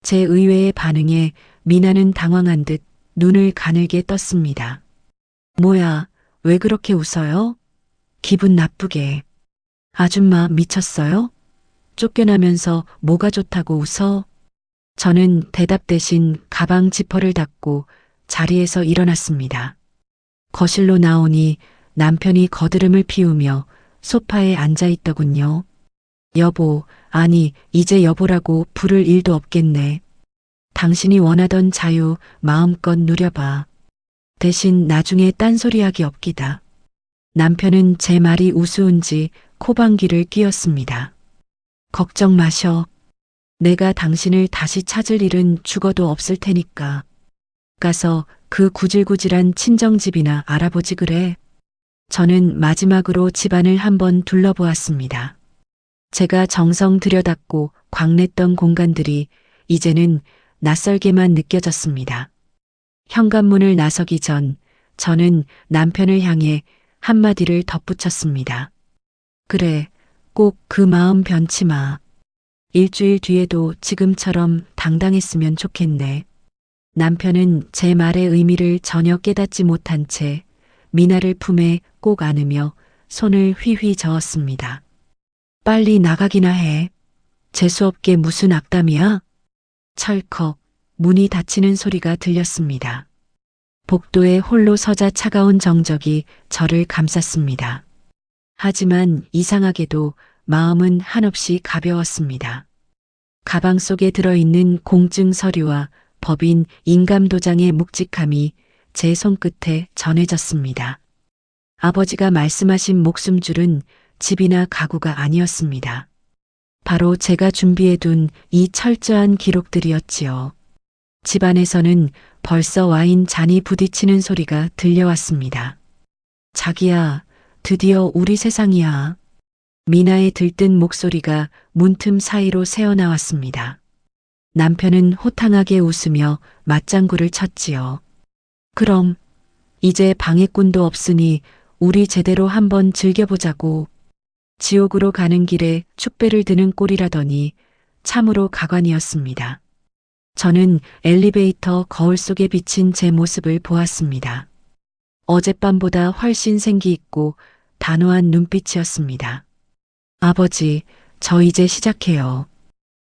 제 의외의 반응에 미나는 당황한 듯 눈을 가늘게 떴습니다. 뭐야, 왜 그렇게 웃어요? 기분 나쁘게. 아줌마 미쳤어요? 쫓겨나면서 뭐가 좋다고 웃어? 저는 대답 대신 가방 지퍼를 닫고 자리에서 일어났습니다. 거실로 나오니 남편이 거드름을 피우며 소파에 앉아 있더군요. 여보, 아니, 이제 여보라고 부를 일도 없겠네. 당신이 원하던 자유 마음껏 누려봐. 대신 나중에 딴소리하기 없기다. 남편은 제 말이 우스운지 코방귀를 뀌었습니다. 걱정 마셔. 내가 당신을 다시 찾을 일은 죽어도 없을 테니까. 가서 그 구질구질한 친정집이나 알아보지 그래. 저는 마지막으로 집안을 한번 둘러보았습니다. 제가 정성 들여닫고 광냈던 공간들이 이제는 낯설게만 느껴졌습니다. 현관문을 나서기 전 저는 남편을 향해 한마디를 덧붙였습니다. 그래, 꼭 그 마음 변치 마. 일주일 뒤에도 지금처럼 당당했으면 좋겠네. 남편은 제 말의 의미를 전혀 깨닫지 못한 채 미나를 품에 꼭 안으며 손을 휘휘 저었습니다. 빨리 나가기나 해. 재수없게 무슨 악담이야? 철컥 문이 닫히는 소리가 들렸습니다. 복도에 홀로 서자 차가운 정적이 저를 감쌌습니다. 하지만 이상하게도 마음은 한없이 가벼웠습니다. 가방 속에 들어있는 공증 서류와 법인 인감도장의 묵직함이 제 손끝에 전해졌습니다. 아버지가 말씀하신 목숨줄은 집이나 가구가 아니었습니다. 바로 제가 준비해둔 이 철저한 기록들이었지요. 집안에서는 벌써 와인 잔이 부딪히는 소리가 들려왔습니다. 자기야, 드디어 우리 세상이야. 미나의 들뜬 목소리가 문틈 사이로 새어나왔습니다. 남편은 호탕하게 웃으며 맞장구를 쳤지요. 그럼 이제 방해꾼도 없으니 우리 제대로 한번 즐겨보자고. 지옥으로 가는 길에 축배를 드는 꼴이라더니 참으로 가관이었습니다. 저는 엘리베이터 거울 속에 비친 제 모습을 보았습니다. 어젯밤보다 훨씬 생기 있고 단호한 눈빛이었습니다. 아버지, 저 이제 시작해요.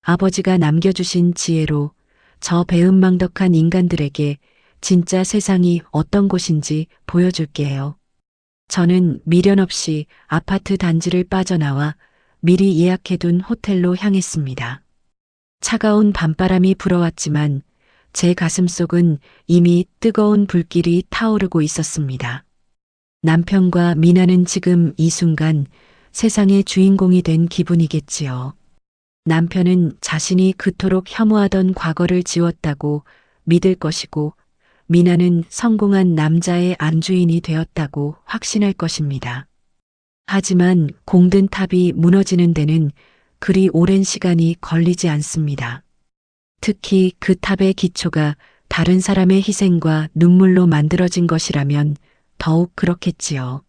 아버지가 남겨주신 지혜로 저 배은망덕한 인간들에게 진짜 세상이 어떤 곳인지 보여줄게요. 저는 미련 없이 아파트 단지를 빠져나와 미리 예약해둔 호텔로 향했습니다. 차가운 밤바람이 불어왔지만 제 가슴속은 이미 뜨거운 불길이 타오르고 있었습니다. 남편과 미나는 지금 이 순간 세상의 주인공이 된 기분이겠지요. 남편은 자신이 그토록 혐오하던 과거를 지웠다고 믿을 것이고 미나는 성공한 남자의 안주인이 되었다고 확신할 것입니다. 하지만 공든 탑이 무너지는 데는 그리 오랜 시간이 걸리지 않습니다. 특히 그 탑의 기초가 다른 사람의 희생과 눈물로 만들어진 것이라면 더욱 그렇겠지요.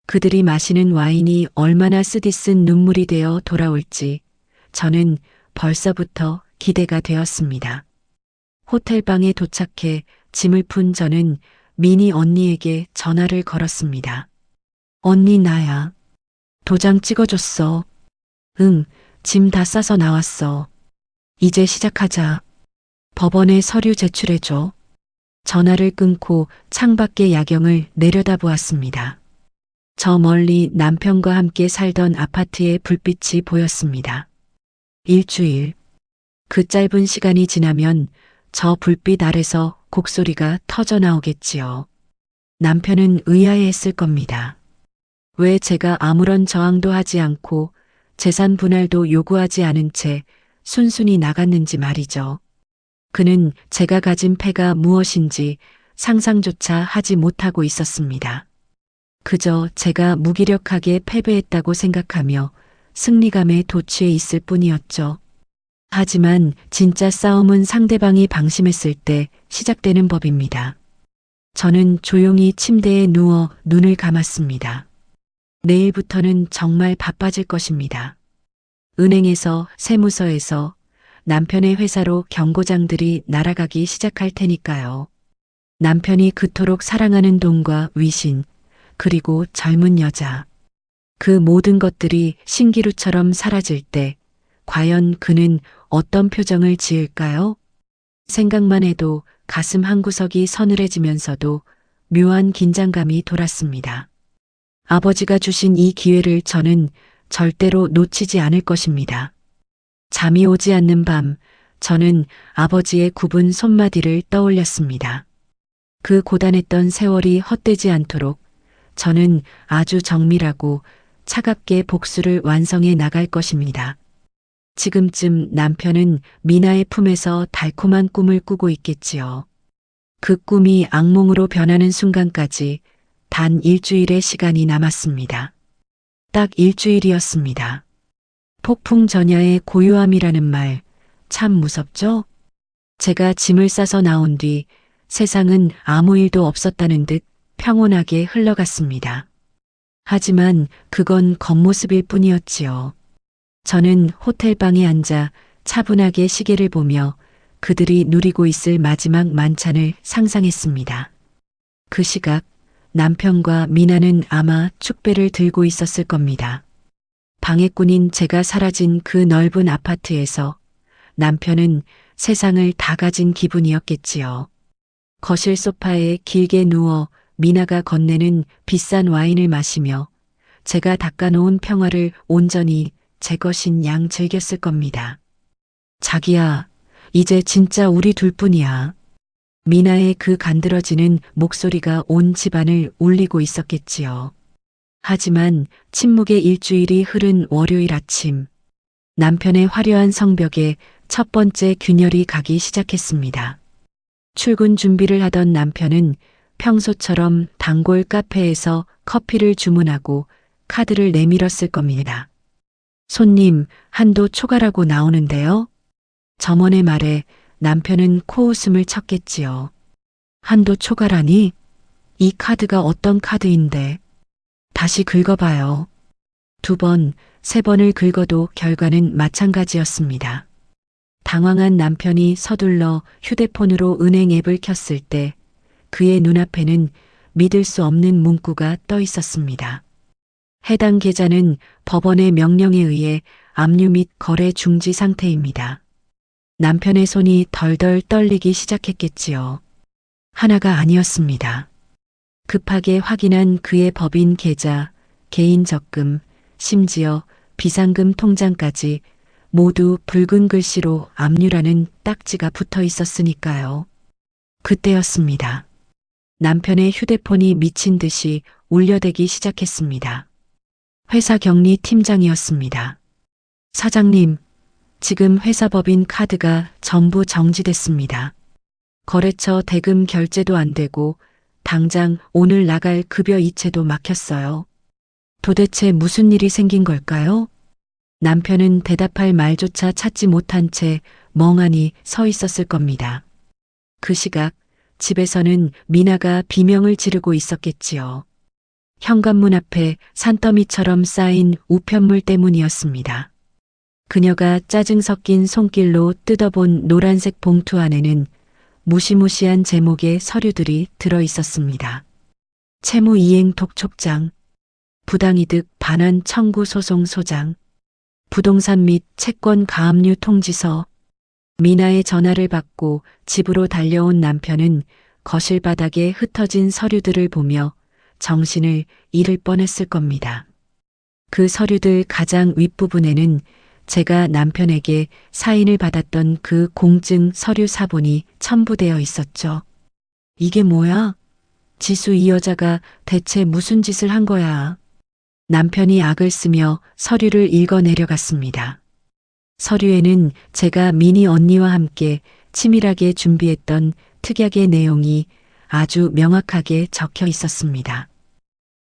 그들이 마시는 와인이 얼마나 쓰디쓴 눈물이 되어 돌아올지 저는 벌써부터 기대가 되었습니다. 호텔방에 도착해 짐을 푼 저는 미니 언니에게 전화를 걸었습니다. 언니 나야. 도장 찍어줬어. 응, 짐 다 싸서 나왔어. 이제 시작하자. 법원에 서류 제출해줘. 전화를 끊고 창밖의 야경을 내려다보았습니다. 저 멀리 남편과 함께 살던 아파트의 불빛이 보였습니다. 일주일. 그 짧은 시간이 지나면 저 불빛 아래서 곡소리가 터져 나오겠지요. 남편은 의아해했을 겁니다. 왜 제가 아무런 저항도 하지 않고 재산 분할도 요구하지 않은 채 순순히 나갔는지 말이죠. 그는 제가 가진 패가 무엇인지 상상조차 하지 못하고 있었습니다. 그저 제가 무기력하게 패배했다고 생각하며 승리감에 도취해 있을 뿐이었죠. 하지만 진짜 싸움은 상대방이 방심했을 때 시작되는 법입니다. 저는 조용히 침대에 누워 눈을 감았습니다. 내일부터는 정말 바빠질 것입니다. 은행에서, 세무서에서, 남편의 회사로 경고장들이 날아가기 시작할 테니까요. 남편이 그토록 사랑하는 돈과 위신, 그리고 젊은 여자. 그 모든 것들이 신기루처럼 사라질 때, 과연 그는 어떤 표정을 지을까요? 생각만 해도 가슴 한구석이 서늘해지면서도 묘한 긴장감이 돌았습니다. 아버지가 주신 이 기회를 저는 절대로 놓치지 않을 것입니다. 잠이 오지 않는 밤, 저는 아버지의 굽은 손마디를 떠올렸습니다. 그 고단했던 세월이 헛되지 않도록 저는 아주 정밀하고 차갑게 복수를 완성해 나갈 것입니다. 지금쯤 남편은 미나의 품에서 달콤한 꿈을 꾸고 있겠지요. 그 꿈이 악몽으로 변하는 순간까지 단 일주일의 시간이 남았습니다. 딱 일주일이었습니다. 폭풍 전야의 고요함이라는 말, 참 무섭죠? 제가 짐을 싸서 나온 뒤 세상은 아무 일도 없었다는 듯 평온하게 흘러갔습니다. 하지만 그건 겉모습일 뿐이었지요. 저는 호텔방에 앉아 차분하게 시계를 보며 그들이 누리고 있을 마지막 만찬을 상상했습니다. 그 시각 남편과 미나는 아마 축배를 들고 있었을 겁니다. 방해꾼인 제가 사라진 그 넓은 아파트에서 남편은 세상을 다 가진 기분이었겠지요. 거실 소파에 길게 누워 미나가 건네는 비싼 와인을 마시며 제가 닦아놓은 평화를 온전히 제 것인 양 즐겼을 겁니다. 자기야, 이제 진짜 우리 둘뿐이야. 미나의 그 간드러지는 목소리가 온 집안을 울리고 있었겠지요. 하지만 침묵의 일주일이 흐른 월요일 아침, 남편의 화려한 성벽에 첫 번째 균열이 가기 시작했습니다. 출근 준비를 하던 남편은 평소처럼 단골 카페에서 커피를 주문하고 카드를 내밀었을 겁니다. 손님, 한도 초과라고 나오는데요. 점원의 말에 남편은 코웃음을 쳤겠지요. 한도 초과라니? 이 카드가 어떤 카드인데? 다시 긁어봐요. 2번, 3번을 긁어도 결과는 마찬가지였습니다. 당황한 남편이 서둘러 휴대폰으로 은행 앱을 켰을 때 그의 눈앞에는 믿을 수 없는 문구가 떠 있었습니다. 해당 계좌는 법원의 명령에 의해 압류 및 거래 중지 상태입니다. 남편의 손이 덜덜 떨리기 시작했겠지요. 하나가 아니었습니다. 급하게 확인한 그의 법인 계좌, 개인 적금, 심지어 비상금 통장까지 모두 붉은 글씨로 압류라는 딱지가 붙어 있었으니까요. 그때였습니다. 남편의 휴대폰이 미친 듯이 울려대기 시작했습니다. 회사 격리 팀장이었습니다. 사장님, 지금 회사 법인 카드가 전부 정지됐습니다. 거래처 대금 결제도 안 되고 당장 오늘 나갈 급여 이체도 막혔어요. 도대체 무슨 일이 생긴 걸까요? 남편은 대답할 말조차 찾지 못한 채 멍하니 서 있었을 겁니다. 그 시각 집에서는 미나가 비명을 지르고 있었겠지요. 현관문 앞에 산더미처럼 쌓인 우편물 때문이었습니다. 그녀가 짜증 섞인 손길로 뜯어본 노란색 봉투 안에는 무시무시한 제목의 서류들이 들어 있었습니다. 채무이행 독촉장, 부당이득 반환 청구 소송 소장, 부동산 및 채권 가압류 통지서. 미나의 전화를 받고 집으로 달려온 남편은 거실 바닥에 흩어진 서류들을 보며 정신을 잃을 뻔했을 겁니다. 그 서류들 가장 윗부분에는 제가 남편에게 사인을 받았던 그 공증 서류 사본이 첨부되어 있었죠. 이게 뭐야? 지수, 이 여자가 대체 무슨 짓을 한 거야? 남편이 악을 쓰며 서류를 읽어 내려갔습니다. 서류에는 제가 미니 언니와 함께 치밀하게 준비했던 특약의 내용이 아주 명확하게 적혀 있었습니다.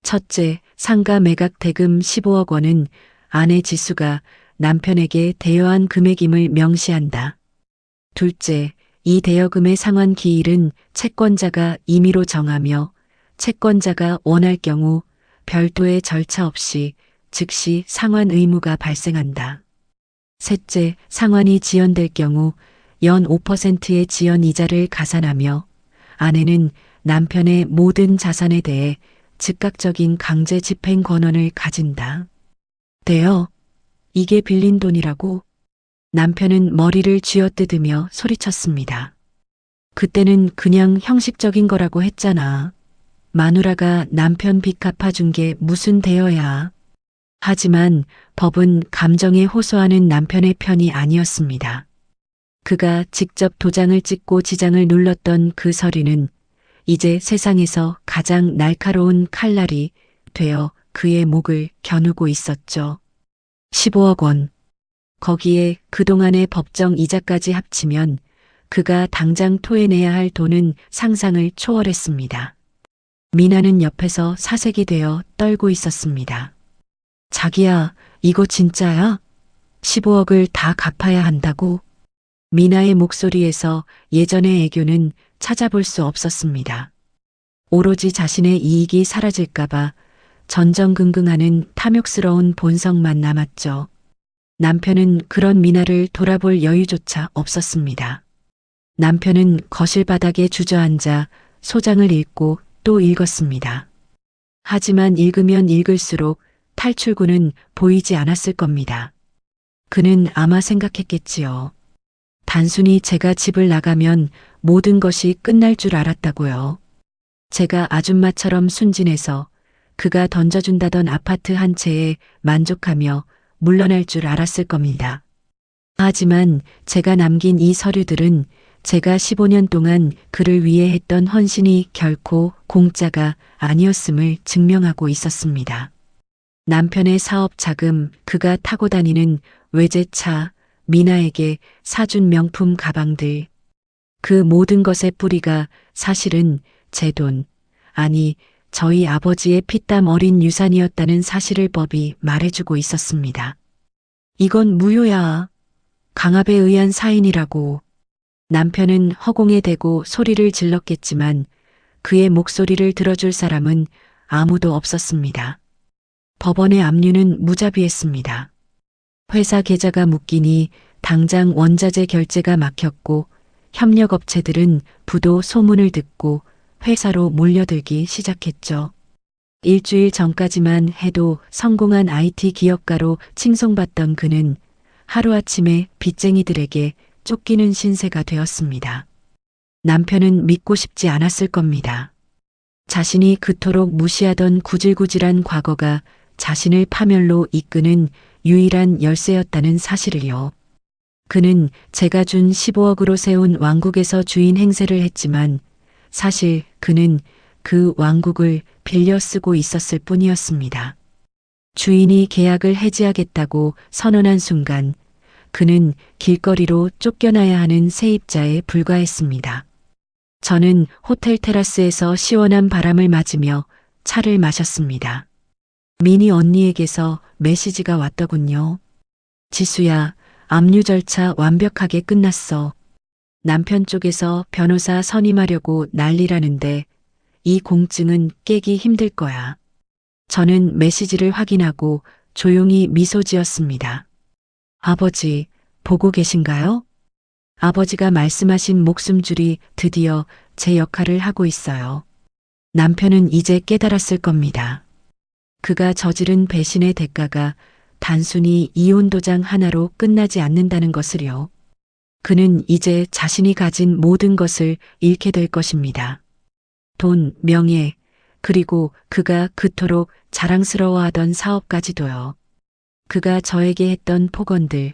첫째, 상가 매각 대금 15억 원은 아내 지수가 남편에게 대여한 금액임을 명시한다. 둘째, 이 대여금의 상환 기일은 채권자가 임의로 정하며 채권자가 원할 경우 별도의 절차 없이 즉시 상환 의무가 발생한다. 셋째, 상환이 지연될 경우 연 5%의 지연 이자를 가산하며 아내는 남편의 모든 자산에 대해 즉각적인 강제 집행 권한을 가진다. 대여, 이게 빌린 돈이라고? 남편은 머리를 쥐어뜯으며 소리쳤습니다. 그때는 그냥 형식적인 거라고 했잖아. 마누라가 남편 빚 갚아준 게 무슨 대여야. 하지만 법은 감정에 호소하는 남편의 편이 아니었습니다. 그가 직접 도장을 찍고 지장을 눌렀던 그 서류는 이제 세상에서 가장 날카로운 칼날이 되어 그의 목을 겨누고 있었죠. 15억 원. 거기에 그동안의 법정 이자까지 합치면 그가 당장 토해내야 할 돈은 상상을 초월했습니다. 미나는 옆에서 사색이 되어 떨고 있었습니다. 자기야, 이거 진짜야? 15억을 다 갚아야 한다고? 미나의 목소리에서 예전의 애교는 찾아볼 수 없었습니다. 오로지 자신의 이익이 사라질까봐 전전긍긍하는 탐욕스러운 본성만 남았죠. 남편은 그런 미나를 돌아볼 여유조차 없었습니다. 남편은 거실 바닥에 주저앉아 소장을 읽고 또 읽었습니다. 하지만 읽으면 읽을수록 탈출구는 보이지 않았을 겁니다. 그는 아마 생각했겠지요. 단순히 제가 집을 나가면 모든 것이 끝날 줄 알았다고요. 제가 아줌마처럼 순진해서 그가 던져준다던 아파트 한 채에 만족하며 물러날 줄 알았을 겁니다. 하지만 제가 남긴 이 서류들은 제가 15년 동안 그를 위해 했던 헌신이 결코 공짜가 아니었음을 증명하고 있었습니다. 남편의 사업 자금, 그가 타고 다니는 외제차, 미나에게 사준 명품 가방들. 그 모든 것의 뿌리가 사실은 제 돈, 아니 저희 아버지의 피땀 어린 유산이었다는 사실을 법이 말해주고 있었습니다. 이건 무효야. 강압에 의한 사인이라고. 남편은 허공에 대고 소리를 질렀겠지만 그의 목소리를 들어줄 사람은 아무도 없었습니다. 법원의 압류는 무자비했습니다. 회사 계좌가 묶이니 당장 원자재 결제가 막혔고 협력업체들은 부도 소문을 듣고 회사로 몰려들기 시작했죠. 일주일 전까지만 해도 성공한 IT 기업가로 칭송받던 그는 하루아침에 빚쟁이들에게 쫓기는 신세가 되었습니다. 남편은 믿고 싶지 않았을 겁니다. 자신이 그토록 무시하던 구질구질한 과거가 자신을 파멸로 이끄는 유일한 열쇠였다는 사실을요. 그는 제가 준 15억으로 세운 왕국에서 주인 행세를 했지만 사실 그는 그 왕국을 빌려 쓰고 있었을 뿐이었습니다. 주인이 계약을 해지하겠다고 선언한 순간 그는 길거리로 쫓겨나야 하는 세입자에 불과했습니다. 저는 호텔 테라스에서 시원한 바람을 맞으며 차를 마셨습니다. 미니 언니에게서 메시지가 왔더군요. 지수야, 압류 절차 완벽하게 끝났어. 남편 쪽에서 변호사 선임하려고 난리라는데 이 공증은 깨기 힘들 거야. 저는 메시지를 확인하고 조용히 미소 지었습니다. 아버지, 보고 계신가요? 아버지가 말씀하신 목숨줄이 드디어 제 역할을 하고 있어요. 남편은 이제 깨달았을 겁니다. 그가 저지른 배신의 대가가 단순히 이혼 도장 하나로 끝나지 않는다는 것을요. 그는 이제 자신이 가진 모든 것을 잃게 될 것입니다. 돈, 명예, 그리고 그가 그토록 자랑스러워하던 사업까지도요. 그가 저에게 했던 폭언들,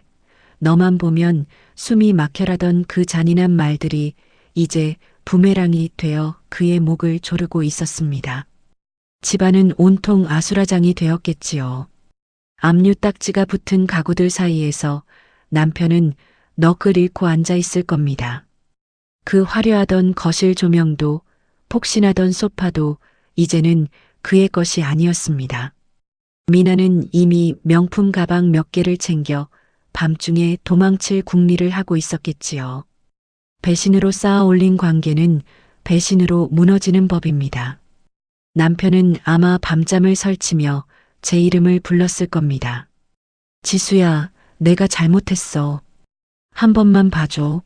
너만 보면 숨이 막혀라던 그 잔인한 말들이 이제 부메랑이 되어 그의 목을 조르고 있었습니다. 집안은 온통 아수라장이 되었겠지요. 압류 딱지가 붙은 가구들 사이에서 남편은 넋을 잃고 앉아 있을 겁니다. 그 화려하던 거실 조명도 폭신하던 소파도 이제는 그의 것이 아니었습니다. 미나는 이미 명품 가방 몇 개를 챙겨 밤중에 도망칠 궁리를 하고 있었겠지요. 배신으로 쌓아 올린 관계는 배신으로 무너지는 법입니다. 남편은 아마 밤잠을 설치며 제 이름을 불렀을 겁니다. 지수야, 내가 잘못했어. 한 번만 봐줘.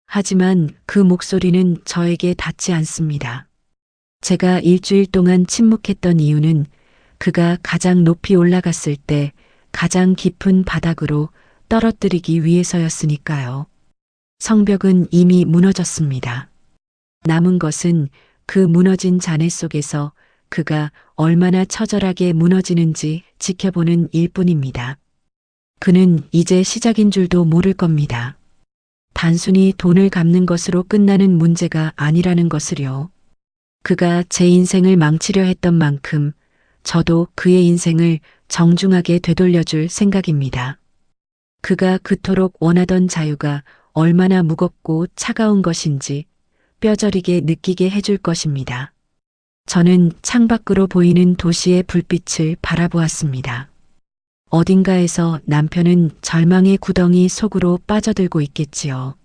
하지만 그 목소리는 저에게 닿지 않습니다. 제가 일주일 동안 침묵했던 이유는 그가 가장 높이 올라갔을 때 가장 깊은 바닥으로 떨어뜨리기 위해서였으니까요. 성벽은 이미 무너졌습니다. 남은 것은 그 무너진 잔해 속에서 그가 얼마나 처절하게 무너지는지 지켜보는 일뿐입니다. 그는 이제 시작인 줄도 모를 겁니다. 단순히 돈을 갚는 것으로 끝나는 문제가 아니라는 것을요. 그가 제 인생을 망치려 했던 만큼 저도 그의 인생을 정중하게 되돌려줄 생각입니다. 그가 그토록 원하던 자유가 얼마나 무겁고 차가운 것인지 뼈저리게 느끼게 해줄 것입니다. 저는 창밖으로 보이는 도시의 불빛을 바라보았습니다. 어딘가에서 남편은 절망의 구덩이 속으로 빠져들고 있겠지요.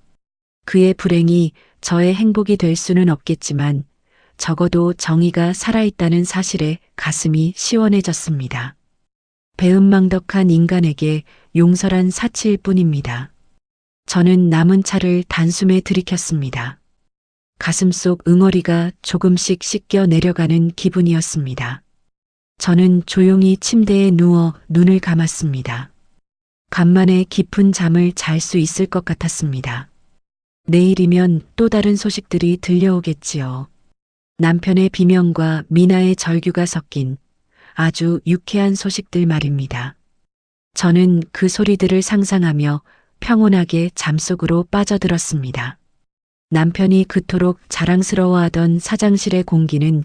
그의 불행이 저의 행복이 될 수는 없겠지만 적어도 정의가 살아있다는 사실에 가슴이 시원해졌습니다. 배은망덕한 인간에게 용서란 사치일 뿐입니다. 저는 남은 차를 단숨에 들이켰습니다. 가슴속 응어리가 조금씩 씻겨 내려가는 기분이었습니다. 저는 조용히 침대에 누워 눈을 감았습니다. 간만에 깊은 잠을 잘 수 있을 것 같았습니다. 내일이면 또 다른 소식들이 들려오겠지요. 남편의 비명과 미나의 절규가 섞인 아주 유쾌한 소식들 말입니다. 저는 그 소리들을 상상하며 평온하게 잠속으로 빠져들었습니다. 남편이 그토록 자랑스러워하던 사장실의 공기는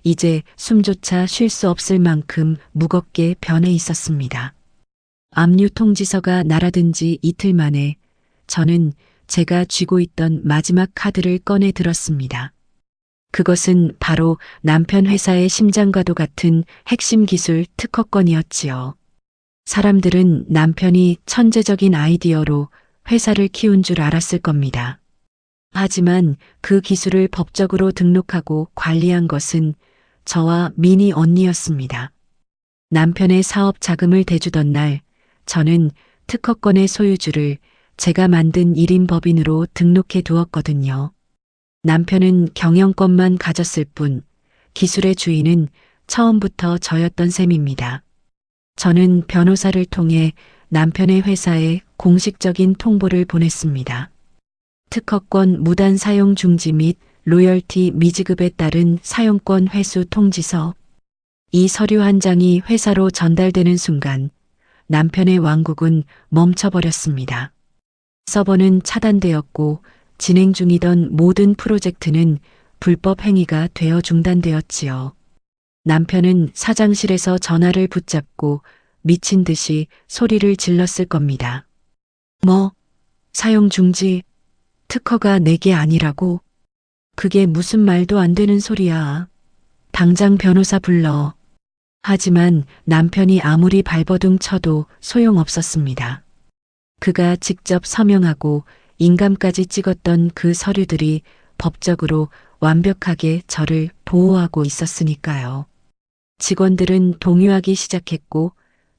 이제 숨조차 쉴 수 없을 만큼 무겁게 변해 있었습니다. 압류 통지서가 날아든 지 이틀 만에 저는 제가 쥐고 있던 마지막 카드를 꺼내 들었습니다. 그것은 바로 남편 회사의 심장과도 같은 핵심 기술 특허건이었지요. 사람들은 남편이 천재적인 아이디어로 회사를 키운 줄 알았을 겁니다. 하지만 그 기술을 법적으로 등록하고 관리한 것은 저와 미니 언니였습니다. 남편의 사업 자금을 대주던 날 저는 특허권의 소유주를 제가 만든 1인 법인으로 등록해 두었거든요. 남편은 경영권만 가졌을 뿐 기술의 주인은 처음부터 저였던 셈입니다. 저는 변호사를 통해 남편의 회사에 공식적인 통보를 보냈습니다. 특허권 무단 사용 중지 및 로열티 미지급에 따른 사용권 회수 통지서. 이 서류 한 장이 회사로 전달되는 순간 남편의 왕국은 멈춰버렸습니다. 서버는 차단되었고 진행 중이던 모든 프로젝트는 불법 행위가 되어 중단되었지요. 남편은 사장실에서 전화를 붙잡고 미친 듯이 소리를 질렀을 겁니다. 뭐? 사용 중지? 특허가 내게 아니라고? 그게 무슨 말도 안 되는 소리야. 당장 변호사 불러. 하지만 남편이 아무리 발버둥 쳐도 소용없었습니다. 그가 직접 서명하고 인감까지 찍었던 그 서류들이 법적으로 완벽하게 저를 보호하고 있었으니까요. 직원들은 동요하기 시작했고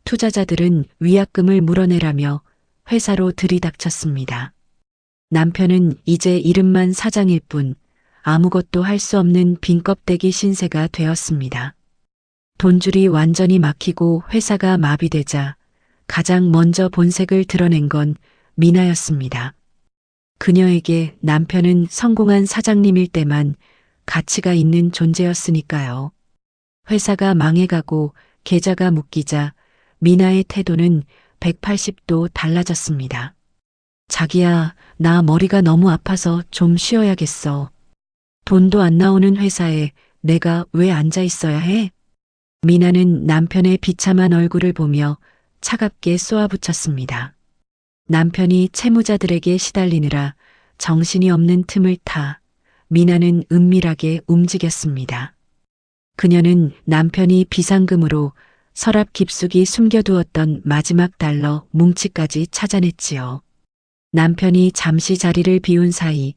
투자자들은 위약금을 물어내라며 회사로 들이닥쳤습니다. 남편은 이제 이름만 사장일 뿐 아무것도 할 수 없는 빈 껍데기 신세가 되었습니다. 돈줄이 완전히 막히고 회사가 마비되자 가장 먼저 본색을 드러낸 건 미나였습니다. 그녀에게 남편은 성공한 사장님일 때만 가치가 있는 존재였으니까요. 회사가 망해가고 계좌가 묶이자 미나의 태도는 180도 달라졌습니다. 자기야, 나 머리가 너무 아파서 좀 쉬어야겠어. 돈도 안 나오는 회사에 내가 왜 앉아 있어야 해? 미나는 남편의 비참한 얼굴을 보며 차갑게 쏘아붙였습니다. 남편이 채무자들에게 시달리느라 정신이 없는 틈을 타 미나는 은밀하게 움직였습니다. 그녀는 남편이 비상금으로 서랍 깊숙이 숨겨두었던 마지막 달러 뭉치까지 찾아냈지요. 남편이 잠시 자리를 비운 사이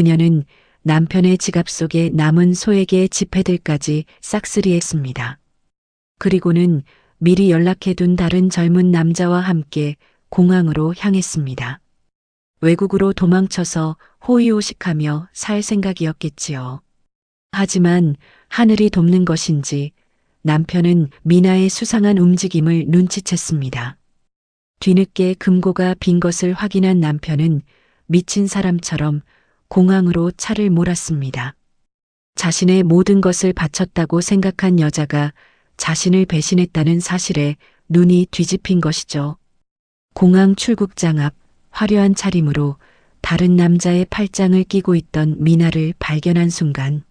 그녀는 남편의 지갑 속에 남은 소액의 지폐들까지 싹쓸이했습니다. 그리고는 미리 연락해둔 다른 젊은 남자와 함께 공항으로 향했습니다. 외국으로 도망쳐서 호의호식하며 살 생각이었겠지요. 하지만 하늘이 돕는 것인지 남편은 미나의 수상한 움직임을 눈치챘습니다. 뒤늦게 금고가 빈 것을 확인한 남편은 미친 사람처럼 공항으로 차를 몰았습니다. 자신의 모든 것을 바쳤다고 생각한 여자가 자신을 배신했다는 사실에 눈이 뒤집힌 것이죠. 공항 출국장 앞 화려한 차림으로 다른 남자의 팔짱을 끼고 있던 미나를 발견한 순간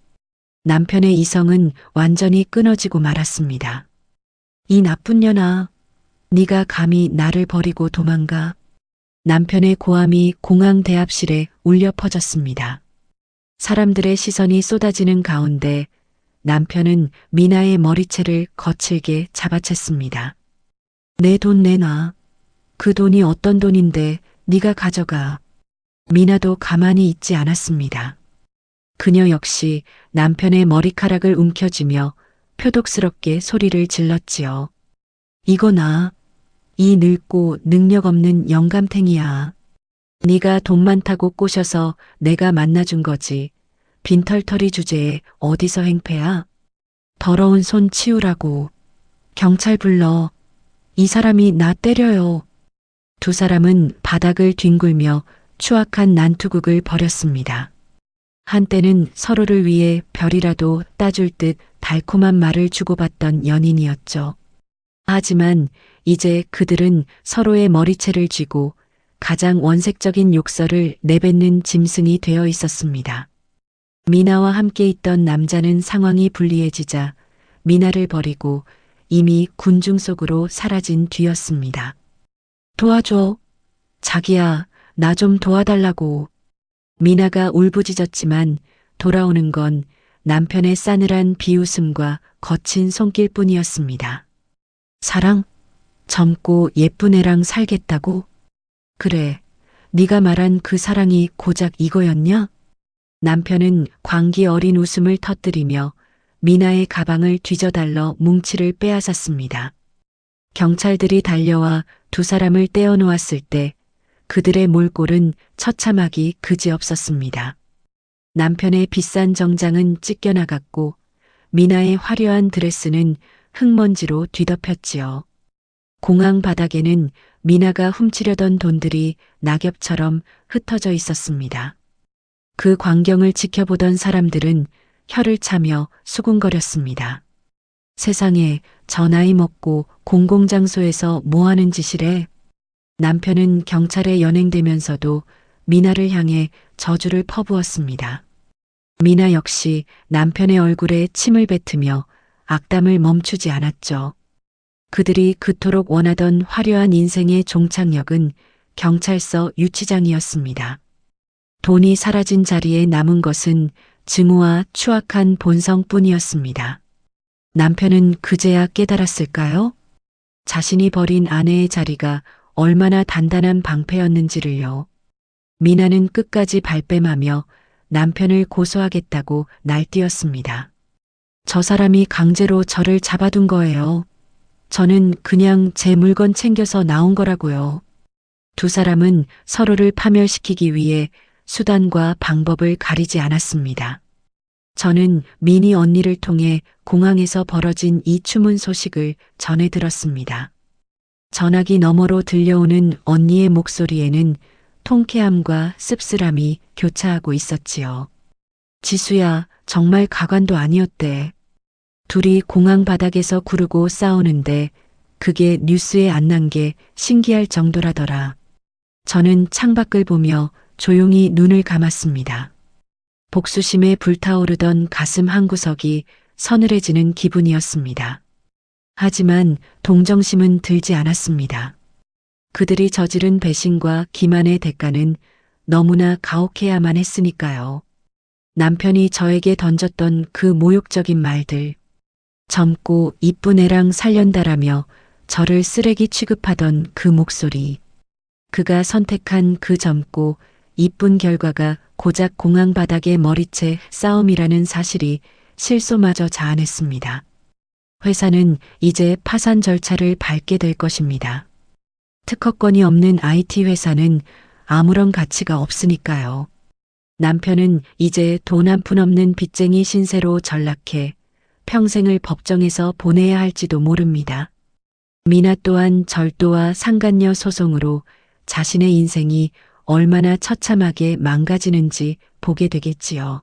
남편의 이성은 완전히 끊어지고 말았습니다. 이 나쁜 년아, 네가 감히 나를 버리고 도망가. 남편의 고함이 공항 대합실에 울려 퍼졌습니다. 사람들의 시선이 쏟아지는 가운데 남편은 미나의 머리채를 거칠게 잡아챘습니다. 내 돈 내놔. 그 돈이 어떤 돈인데 네가 가져가. 미나도 가만히 있지 않았습니다. 그녀 역시 남편의 머리카락을 움켜쥐며 표독스럽게 소리를 질렀지요. 이거 나. 이 늙고 능력 없는 영감탱이야. 네가 돈 많다고 꼬셔서 내가 만나준 거지. 빈털터리 주제에 어디서 행패야? 더러운 손 치우라고. 경찰 불러. 이 사람이 나 때려요. 두 사람은 바닥을 뒹굴며 추악한 난투극을 벌였습니다. 한때는 서로를 위해 별이라도 따줄 듯 달콤한 말을 주고받던 연인이었죠. 하지만 이제 그들은 서로의 머리채를 쥐고 가장 원색적인 욕설을 내뱉는 짐승이 되어 있었습니다. 미나와 함께 있던 남자는 상황이 불리해지자 미나를 버리고 이미 군중 속으로 사라진 뒤였습니다. 도와줘. 자기야, 나 좀 도와달라고. 미나가 울부짖었지만 돌아오는 건 남편의 싸늘한 비웃음과 거친 손길뿐이었습니다. 사랑? 젊고 예쁜 애랑 살겠다고? 그래, 네가 말한 그 사랑이 고작 이거였냐? 남편은 광기 어린 웃음을 터뜨리며 미나의 가방을 뒤져달러 뭉치를 빼앗았습니다. 경찰들이 달려와 두 사람을 떼어놓았을 때 그들의 몰골은 처참하기 그지없었습니다. 남편의 비싼 정장은 찢겨나갔고 미나의 화려한 드레스는 흙먼지로 뒤덮였지요. 공항 바닥에는 미나가 훔치려던 돈들이 낙엽처럼 흩어져 있었습니다. 그 광경을 지켜보던 사람들은 혀를 차며 수군거렸습니다. 세상에 저 나이 먹고 공공장소에서 뭐하는 짓이래. 남편은 경찰에 연행되면서도 미나를 향해 저주를 퍼부었습니다. 미나 역시 남편의 얼굴에 침을 뱉으며 악담을 멈추지 않았죠. 그들이 그토록 원하던 화려한 인생의 종착역은 경찰서 유치장이었습니다. 돈이 사라진 자리에 남은 것은 증오와 추악한 본성뿐이었습니다. 남편은 그제야 깨달았을까요? 자신이 버린 아내의 자리가 얼마나 단단한 방패였는지를요. 미나는 끝까지 발뺌하며 남편을 고소하겠다고 날뛰었습니다. 저 사람이 강제로 저를 잡아둔 거예요. 저는 그냥 제 물건 챙겨서 나온 거라고요. 두 사람은 서로를 파멸시키기 위해 수단과 방법을 가리지 않았습니다. 저는 미니 언니를 통해 공항에서 벌어진 이 추문 소식을 전해 들었습니다. 전화기 너머로 들려오는 언니의 목소리에는 통쾌함과 씁쓸함이 교차하고 있었지요. 지수야, 정말 가관도 아니었대. 둘이 공항 바닥에서 구르고 싸우는데 그게 뉴스에 안 난 게 신기할 정도라더라. 저는 창밖을 보며 조용히 눈을 감았습니다. 복수심에 불타오르던 가슴 한구석이 서늘해지는 기분이었습니다. 하지만 동정심은 들지 않았습니다. 그들이 저지른 배신과 기만의 대가는 너무나 가혹해야만 했으니까요. 남편이 저에게 던졌던 그 모욕적인 말들, 젊고 이쁜 애랑 살련다라며 저를 쓰레기 취급하던 그 목소리, 그가 선택한 그 젊고 이쁜 결과가 고작 공항 바닥의 머리채 싸움이라는 사실이 실소마저 자아냈습니다. 회사는 이제 파산 절차를 밟게 될 것입니다. 특허권이 없는 IT 회사는 아무런 가치가 없으니까요. 남편은 이제 돈 한 푼 없는 빚쟁이 신세로 전락해 평생을 법정에서 보내야 할지도 모릅니다. 미나 또한 절도와 상간녀 소송으로 자신의 인생이 얼마나 처참하게 망가지는지 보게 되겠지요.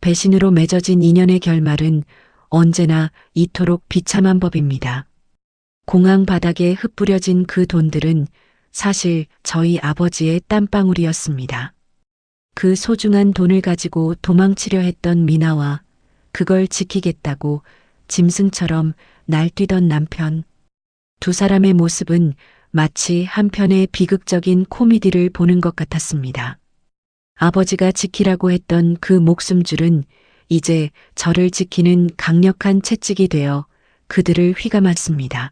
배신으로 맺어진 인연의 결말은 언제나 이토록 비참한 법입니다. 공항 바닥에 흩뿌려진 그 돈들은 사실 저희 아버지의 땀방울이었습니다. 그 소중한 돈을 가지고 도망치려 했던 미나와 그걸 지키겠다고 짐승처럼 날뛰던 남편. 두 사람의 모습은 마치 한 편의 비극적인 코미디를 보는 것 같았습니다. 아버지가 지키라고 했던 그 목숨줄은 이제 저를 지키는 강력한 채찍이 되어 그들을 휘감았습니다.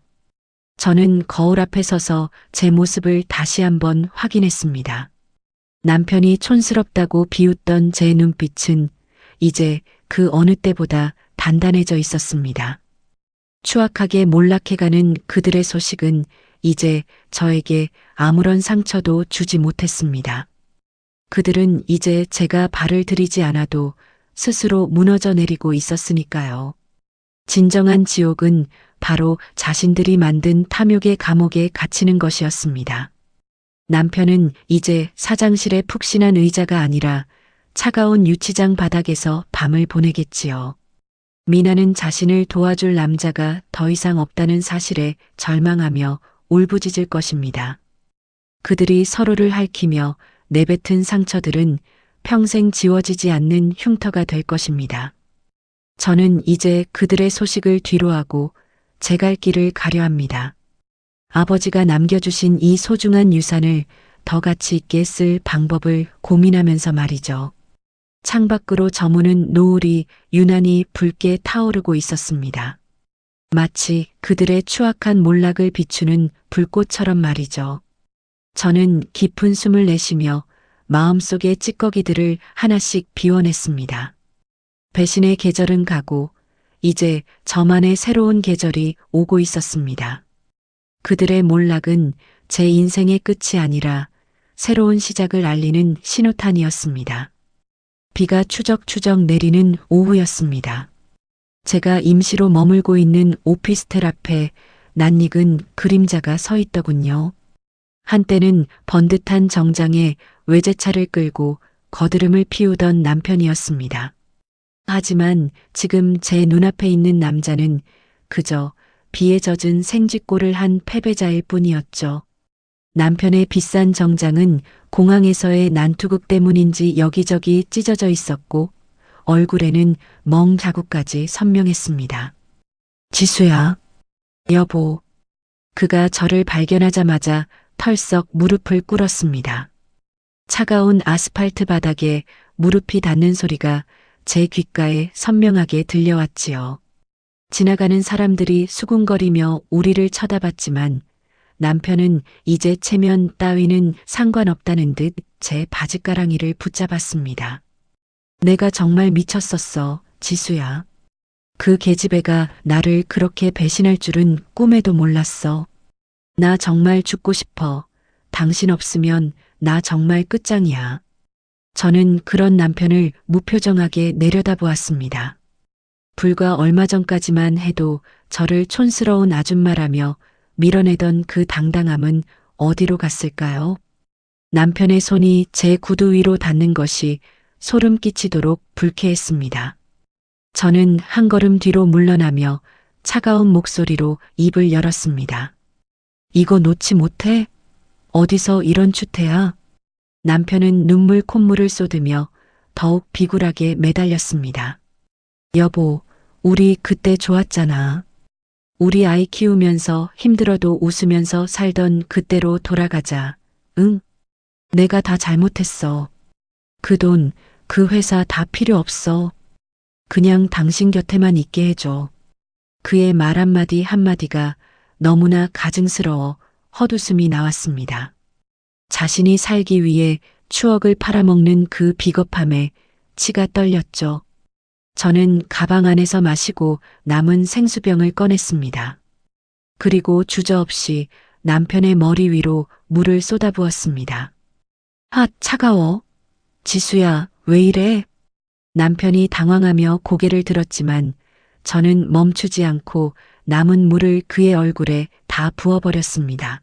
저는 거울 앞에 서서 제 모습을 다시 한번 확인했습니다. 남편이 촌스럽다고 비웃던 제 눈빛은 이제 그 어느 때보다 단단해져 있었습니다. 추악하게 몰락해가는 그들의 소식은 이제 저에게 아무런 상처도 주지 못했습니다. 그들은 이제 제가 발을 들이지 않아도 스스로 무너져 내리고 있었으니까요. 진정한 지옥은 바로 자신들이 만든 탐욕의 감옥에 갇히는 것이었습니다. 남편은 이제 사장실에 푹신한 의자가 아니라 차가운 유치장 바닥에서 밤을 보내겠지요. 미나는 자신을 도와줄 남자가 더 이상 없다는 사실에 절망하며 울부짖을 것입니다. 그들이 서로를 핥히며 내뱉은 상처들은 평생 지워지지 않는 흉터가 될 것입니다. 저는 이제 그들의 소식을 뒤로하고 제 갈 길을 가려 합니다. 아버지가 남겨주신 이 소중한 유산을 더 가치 있게 쓸 방법을 고민하면서 말이죠. 창밖으로 저무는 노을이 유난히 붉게 타오르고 있었습니다. 마치 그들의 추악한 몰락을 비추는 불꽃처럼 말이죠. 저는 깊은 숨을 내쉬며 마음속의 찌꺼기들을 하나씩 비워냈습니다. 배신의 계절은 가고 이제 저만의 새로운 계절이 오고 있었습니다. 그들의 몰락은 제 인생의 끝이 아니라 새로운 시작을 알리는 신호탄이었습니다. 비가 추적추적 내리는 오후였습니다. 제가 임시로 머물고 있는 오피스텔 앞에 낯익은 그림자가 서 있더군요. 한때는 번듯한 정장에 외제차를 끌고 거드름을 피우던 남편이었습니다. 하지만 지금 제 눈앞에 있는 남자는 그저 비에 젖은 생쥐꼴을 한 패배자일 뿐이었죠. 남편의 비싼 정장은 공항에서의 난투극 때문인지 여기저기 찢어져 있었고 얼굴에는 멍 자국까지 선명했습니다. 지수야, 여보. 그가 저를 발견하자마자 털썩 무릎을 꿇었습니다. 차가운 아스팔트 바닥에 무릎이 닿는 소리가 제 귓가에 선명하게 들려왔지요. 지나가는 사람들이 수군거리며 우리를 쳐다봤지만 남편은 이제 체면 따위는 상관없다는 듯 제 바짓가랑이를 붙잡았습니다. 내가 정말 미쳤었어, 지수야. 그 계집애가 나를 그렇게 배신할 줄은 꿈에도 몰랐어. 나 정말 죽고 싶어. 당신 없으면 나 정말 끝장이야. 저는 그런 남편을 무표정하게 내려다보았습니다. 불과 얼마 전까지만 해도 저를 촌스러운 아줌마라며 밀어내던 그 당당함은 어디로 갔을까요? 남편의 손이 제 구두 위로 닿는 것이 소름 끼치도록 불쾌했습니다. 저는 한 걸음 뒤로 물러나며 차가운 목소리로 입을 열었습니다. 이거 놓지 못해? 어디서 이런 추태야? 남편은 눈물 콧물을 쏟으며 더욱 비굴하게 매달렸습니다. 여보, 우리 그때 좋았잖아. 우리 아이 키우면서 힘들어도 웃으면서 살던 그때로 돌아가자. 응? 내가 다 잘못했어. 그 돈, 그 회사 다 필요 없어. 그냥 당신 곁에만 있게 해줘. 그의 말 한마디 한마디가 너무나 가증스러워 헛웃음이 나왔습니다. 자신이 살기 위해 추억을 팔아먹는 그 비겁함에 치가 떨렸죠. 저는 가방 안에서 마시고 남은 생수병을 꺼냈습니다. 그리고 주저없이 남편의 머리 위로 물을 쏟아부었습니다. 아, 차가워. 지수야, 왜 이래? 남편이 당황하며 고개를 들었지만 저는 멈추지 않고 남은 물을 그의 얼굴에 다 부어버렸습니다.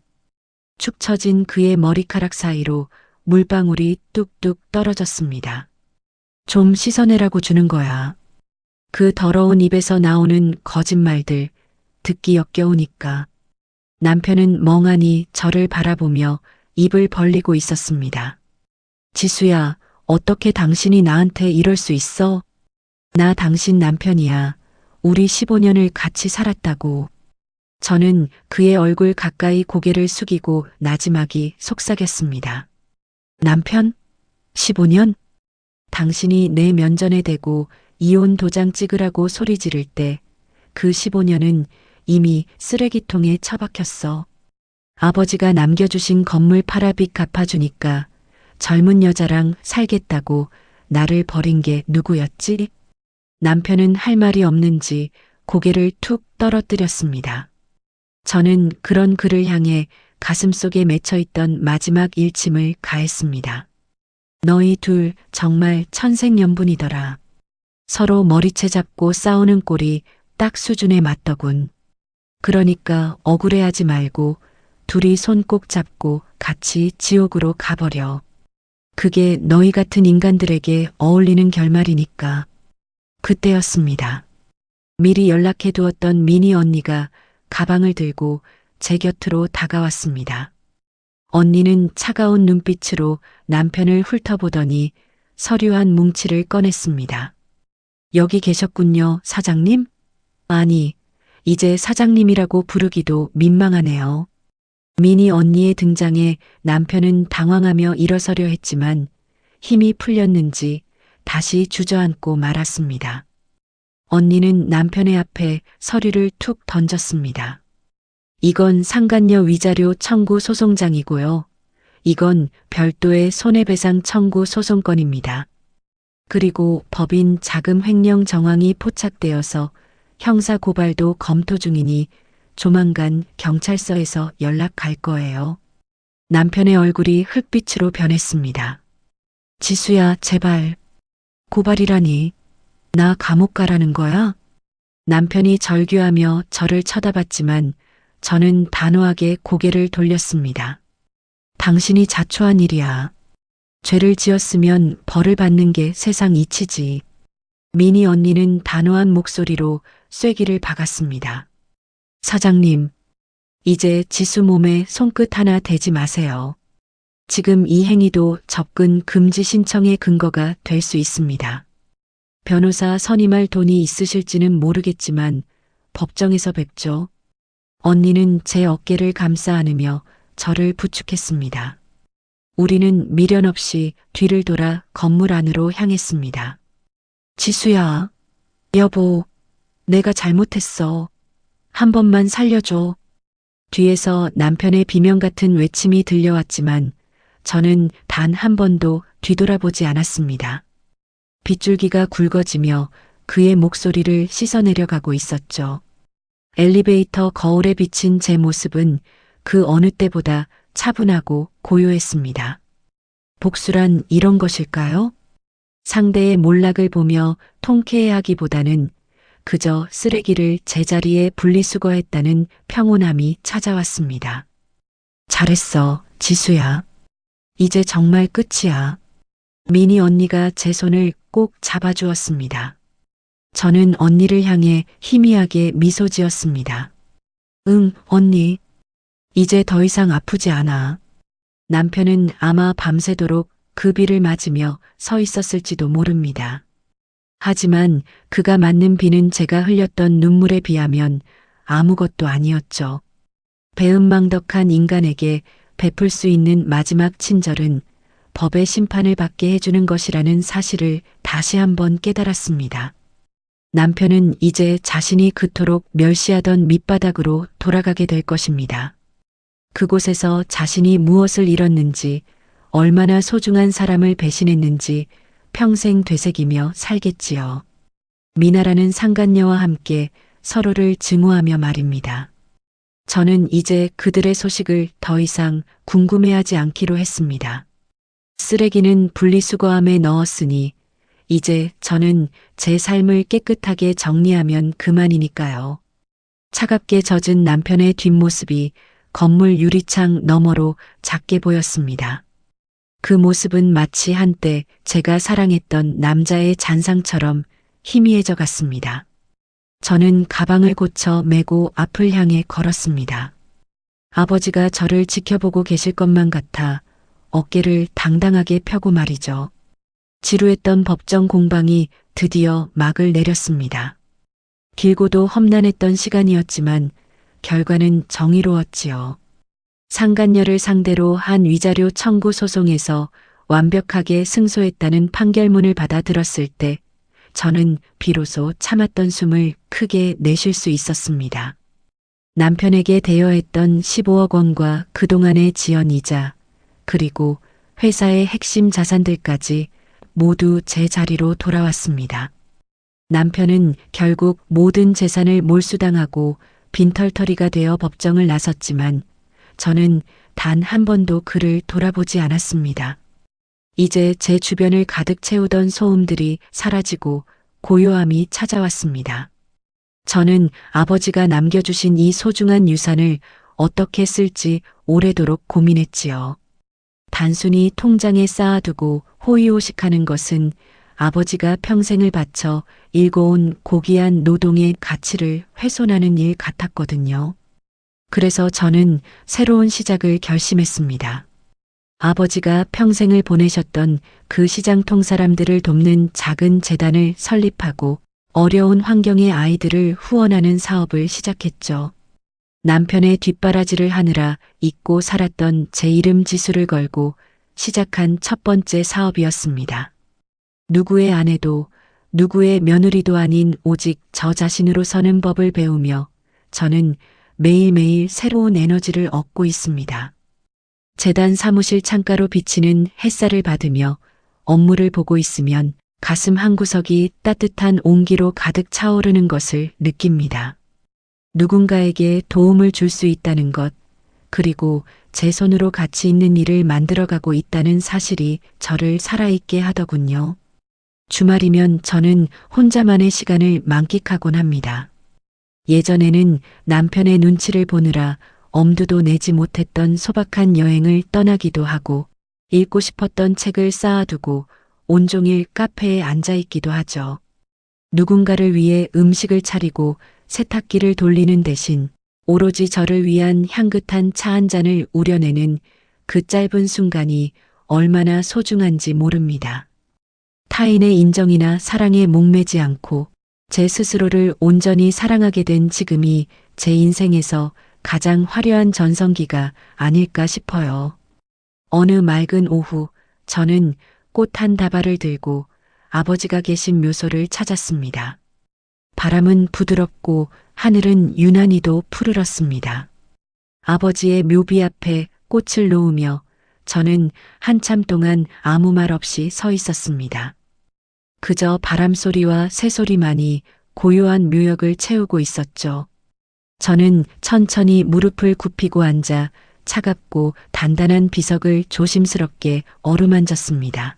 축 처진 그의 머리카락 사이로 물방울이 뚝뚝 떨어졌습니다. 좀 씻어내라고 주는 거야. 그 더러운 입에서 나오는 거짓말들 듣기 역겨우니까. 남편은 멍하니 저를 바라보며 입을 벌리고 있었습니다. 지수야, 어떻게 당신이 나한테 이럴 수 있어? 나 당신 남편이야. 우리 15년을 같이 살았다고. 저는 그의 얼굴 가까이 고개를 숙이고 나지막이 속삭였습니다. 남편? 15년? 당신이 내 면전에 대고 이혼 도장 찍으라고 소리 지를 때 그 15년은 이미 쓰레기통에 처박혔어. 아버지가 남겨주신 건물 팔아빚 갚아주니까 젊은 여자랑 살겠다고 나를 버린 게 누구였지? 남편은 할 말이 없는지 고개를 툭 떨어뜨렸습니다. 저는 그런 그를 향해 가슴속에 맺혀있던 마지막 일침을 가했습니다. 너희 둘 정말 천생연분이더라. 서로 머리채 잡고 싸우는 꼴이 딱 수준에 맞더군. 그러니까 억울해하지 말고 둘이 손 꼭 잡고 같이 지옥으로 가버려. 그게 너희 같은 인간들에게 어울리는 결말이니까. 그때였습니다. 미리 연락해두었던 미니 언니가 가방을 들고 제 곁으로 다가왔습니다. 언니는 차가운 눈빛으로 남편을 훑어보더니 서류한 뭉치를 꺼냈습니다. 여기 계셨군요, 사장님? 아니, 이제 사장님이라고 부르기도 민망하네요. 미니 언니의 등장에 남편은 당황하며 일어서려 했지만 힘이 풀렸는지 다시 주저앉고 말았습니다. 언니는 남편의 앞에 서류를 툭 던졌습니다. 이건 상간녀 위자료 청구 소송장이고요. 이건 별도의 손해배상 청구 소송건입니다. 그리고 법인 자금 횡령 정황이 포착되어서 형사 고발도 검토 중이니 조만간 경찰서에서 연락 갈 거예요. 남편의 얼굴이 흙빛으로 변했습니다. 지수야, 제발. 고발이라니. 나 감옥 가라는 거야? 남편이 절규하며 저를 쳐다봤지만 저는 단호하게 고개를 돌렸습니다. 당신이 자초한 일이야. 죄를 지었으면 벌을 받는 게 세상 이치지. 미니 언니는 단호한 목소리로 쐐기를 박았습니다. 사장님, 이제 지수 몸에 손끝 하나 대지 마세요. 지금 이 행위도 접근 금지 신청의 근거가 될 수 있습니다. 변호사 선임할 돈이 있으실지는 모르겠지만 법정에서 뵙죠. 언니는 제 어깨를 감싸 안으며 저를 부축했습니다. 우리는 미련 없이 뒤를 돌아 건물 안으로 향했습니다. 지수야, 여보, 내가 잘못했어. 한 번만 살려줘. 뒤에서 남편의 비명 같은 외침이 들려왔지만 저는 단 한 번도 뒤돌아보지 않았습니다. 빗줄기가 굵어지며 그의 목소리를 씻어내려가고 있었죠. 엘리베이터 거울에 비친 제 모습은 그 어느 때보다 차분하고 고요했습니다. 복수란 이런 것일까요? 상대의 몰락을 보며 통쾌해하기보다는 그저 쓰레기를 제자리에 분리수거했다는 평온함이 찾아왔습니다. 잘했어, 지수야. 이제 정말 끝이야. 미니 언니가 제 손을 꼭 잡아주었습니다. 저는 언니를 향해 희미하게 미소 지었습니다. 응, 언니. 이제 더 이상 아프지 않아. 남편은 아마 밤새도록 그 비를 맞으며 서 있었을지도 모릅니다. 하지만 그가 맞는 비는 제가 흘렸던 눈물에 비하면 아무것도 아니었죠. 배은망덕한 인간에게 베풀 수 있는 마지막 친절은 법의 심판을 받게 해주는 것이라는 사실을 다시 한번 깨달았습니다. 남편은 이제 자신이 그토록 멸시하던 밑바닥으로 돌아가게 될 것입니다. 그곳에서 자신이 무엇을 잃었는지, 얼마나 소중한 사람을 배신했는지 평생 되새기며 살겠지요. 미나라는 상간녀와 함께 서로를 증오하며 말입니다. 저는 이제 그들의 소식을 더 이상 궁금해하지 않기로 했습니다. 쓰레기는 분리수거함에 넣었으니 이제 저는 제 삶을 깨끗하게 정리하면 그만이니까요. 차갑게 젖은 남편의 뒷모습이 건물 유리창 너머로 작게 보였습니다. 그 모습은 마치 한때 제가 사랑했던 남자의 잔상처럼 희미해져 갔습니다. 저는 가방을 고쳐 메고 앞을 향해 걸었습니다. 아버지가 저를 지켜보고 계실 것만 같아 어깨를 당당하게 펴고 말이죠. 지루했던 법정 공방이 드디어 막을 내렸습니다. 길고도 험난했던 시간이었지만 결과는 정의로웠지요. 상간녀를 상대로 한 위자료 청구 소송에서 완벽하게 승소했다는 판결문을 받아 들었을 때 저는 비로소 참았던 숨을 크게 내쉴 수 있었습니다. 남편에게 대여했던 15억 원과 그동안의 지연이자 그리고 회사의 핵심 자산들까지 모두 제 자리로 돌아왔습니다. 남편은 결국 모든 재산을 몰수당하고 빈털터리가 되어 법정을 나섰지만 저는 단 한 번도 그를 돌아보지 않았습니다. 이제 제 주변을 가득 채우던 소음들이 사라지고 고요함이 찾아왔습니다. 저는 아버지가 남겨주신 이 소중한 유산을 어떻게 쓸지 오래도록 고민했지요. 단순히 통장에 쌓아두고 호의호식하는 것은 아버지가 평생을 바쳐 일궈온 고귀한 노동의 가치를 훼손하는 일 같았거든요. 그래서 저는 새로운 시작을 결심했습니다. 아버지가 평생을 보내셨던 그 시장통 사람들을 돕는 작은 재단을 설립하고 어려운 환경의 아이들을 후원하는 사업을 시작했죠. 남편의 뒷바라지를 하느라 잊고 살았던 제 이름 지수를 걸고 시작한 첫 번째 사업이었습니다. 누구의 아내도 누구의 며느리도 아닌 오직 저 자신으로 서는 법을 배우며 저는 매일매일 새로운 에너지를 얻고 있습니다. 재단 사무실 창가로 비치는 햇살을 받으며 업무를 보고 있으면 가슴 한구석이 따뜻한 온기로 가득 차오르는 것을 느낍니다. 누군가에게 도움을 줄 수 있다는 것, 그리고 제 손으로 가치 있는 일을 만들어가고 있다는 사실이 저를 살아있게 하더군요. 주말이면 저는 혼자만의 시간을 만끽하곤 합니다. 예전에는 남편의 눈치를 보느라 엄두도 내지 못했던 소박한 여행을 떠나기도 하고 읽고 싶었던 책을 쌓아두고 온종일 카페에 앉아있기도 하죠. 누군가를 위해 음식을 차리고 세탁기를 돌리는 대신 오로지 저를 위한 향긋한 차 한 잔을 우려내는 그 짧은 순간이 얼마나 소중한지 모릅니다. 타인의 인정이나 사랑에 목매지 않고 제 스스로를 온전히 사랑하게 된 지금이 제 인생에서 가장 화려한 전성기가 아닐까 싶어요. 어느 맑은 오후 저는 꽃 한 다발을 들고 아버지가 계신 묘소를 찾았습니다. 바람은 부드럽고 하늘은 유난히도 푸르렀습니다. 아버지의 묘비 앞에 꽃을 놓으며 저는 한참 동안 아무 말 없이 서 있었습니다. 그저 바람 소리와 새소리만이 고요한 묘역을 채우고 있었죠. 저는 천천히 무릎을 굽히고 앉아 차갑고 단단한 비석을 조심스럽게 어루만졌습니다.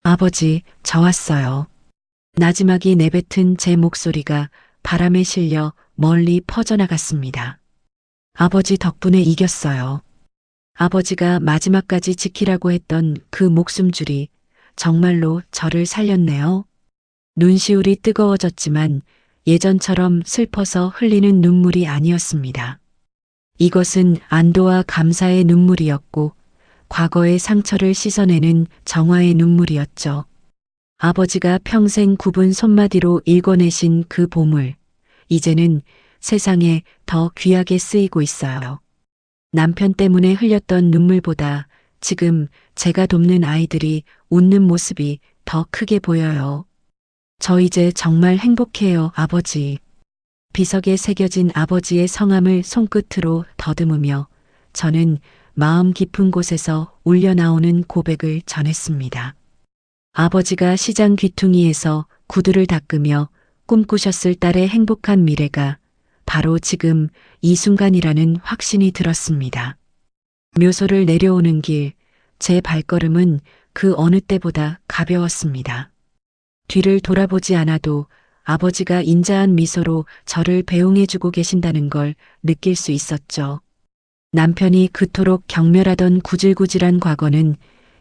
아버지, 저 왔어요. 나지막이 내뱉은 제 목소리가 바람에 실려 멀리 퍼져나갔습니다. 아버지 덕분에 이겼어요. 아버지가 마지막까지 지키라고 했던 그 목숨줄이 정말로 저를 살렸네요. 눈시울이 뜨거워졌지만 예전처럼 슬퍼서 흘리는 눈물이 아니었습니다. 이것은 안도와 감사의 눈물이었고 과거의 상처를 씻어내는 정화의 눈물이었죠. 아버지가 평생 굽은 손마디로 읽어내신 그 보물, 이제는 세상에 더 귀하게 쓰이고 있어요. 남편 때문에 흘렸던 눈물보다 지금 제가 돕는 아이들이 웃는 모습이 더 크게 보여요. 저 이제 정말 행복해요, 아버지. 비석에 새겨진 아버지의 성함을 손끝으로 더듬으며 저는 마음 깊은 곳에서 울려나오는 고백을 전했습니다. 아버지가 시장 귀퉁이에서 구두를 닦으며 꿈꾸셨을 딸의 행복한 미래가 바로 지금 이 순간이라는 확신이 들었습니다. 묘소를 내려오는 길, 제 발걸음은 그 어느 때보다 가벼웠습니다. 뒤를 돌아보지 않아도 아버지가 인자한 미소로 저를 배웅해주고 계신다는 걸 느낄 수 있었죠. 남편이 그토록 경멸하던 구질구질한 과거는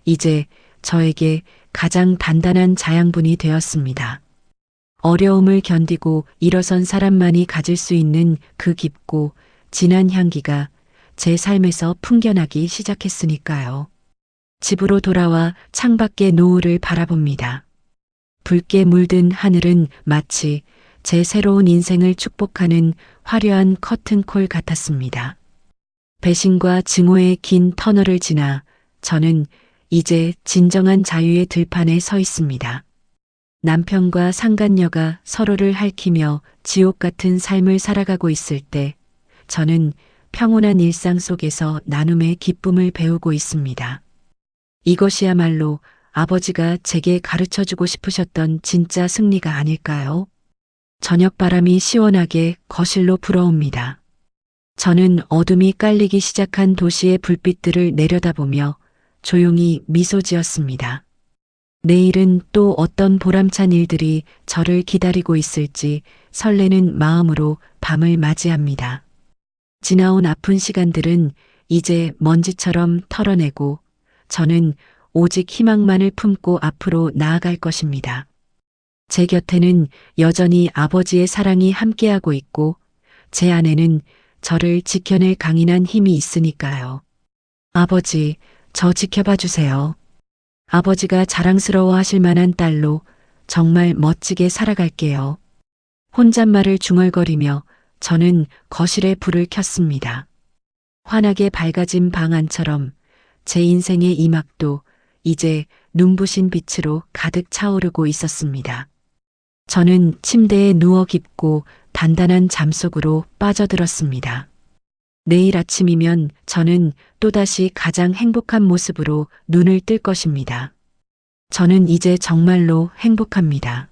이제 저에게 가장 단단한 자양분이 되었습니다. 어려움을 견디고 일어선 사람만이 가질 수 있는 그 깊고 진한 향기가 제 삶에서 풍겨나기 시작했으니까요. 집으로 돌아와 창밖의 노을을 바라봅니다. 붉게 물든 하늘은 마치 제 새로운 인생을 축복하는 화려한 커튼콜 같았습니다. 배신과 증오의 긴 터널을 지나 저는 이제 진정한 자유의 들판에 서 있습니다. 남편과 상간녀가 서로를 핥히며 지옥 같은 삶을 살아가고 있을 때 저는 평온한 일상 속에서 나눔의 기쁨을 배우고 있습니다. 이것이야말로 아버지가 제게 가르쳐주고 싶으셨던 진짜 승리가 아닐까요? 저녁 바람이 시원하게 거실로 불어옵니다. 저는 어둠이 깔리기 시작한 도시의 불빛들을 내려다보며 조용히 미소 지었습니다. 내일은 또 어떤 보람찬 일들이 저를 기다리고 있을지 설레는 마음으로 밤을 맞이합니다. 지나온 아픈 시간들은 이제 먼지처럼 털어내고 저는 오직 희망만을 품고 앞으로 나아갈 것입니다. 제 곁에는 여전히 아버지의 사랑이 함께하고 있고 제 안에는 저를 지켜낼 강인한 힘이 있으니까요. 아버지, 저 지켜봐 주세요. 아버지가 자랑스러워 하실 만한 딸로 정말 멋지게 살아갈게요. 혼잣말을 중얼거리며 저는 거실에 불을 켰습니다. 환하게 밝아진 방 안처럼 제 인생의 이막도 이제 눈부신 빛으로 가득 차오르고 있었습니다. 저는 침대에 누워 깊고 단단한 잠 속으로 빠져들었습니다. 내일 아침이면 저는 또다시 가장 행복한 모습으로 눈을 뜰 것입니다. 저는 이제 정말로 행복합니다.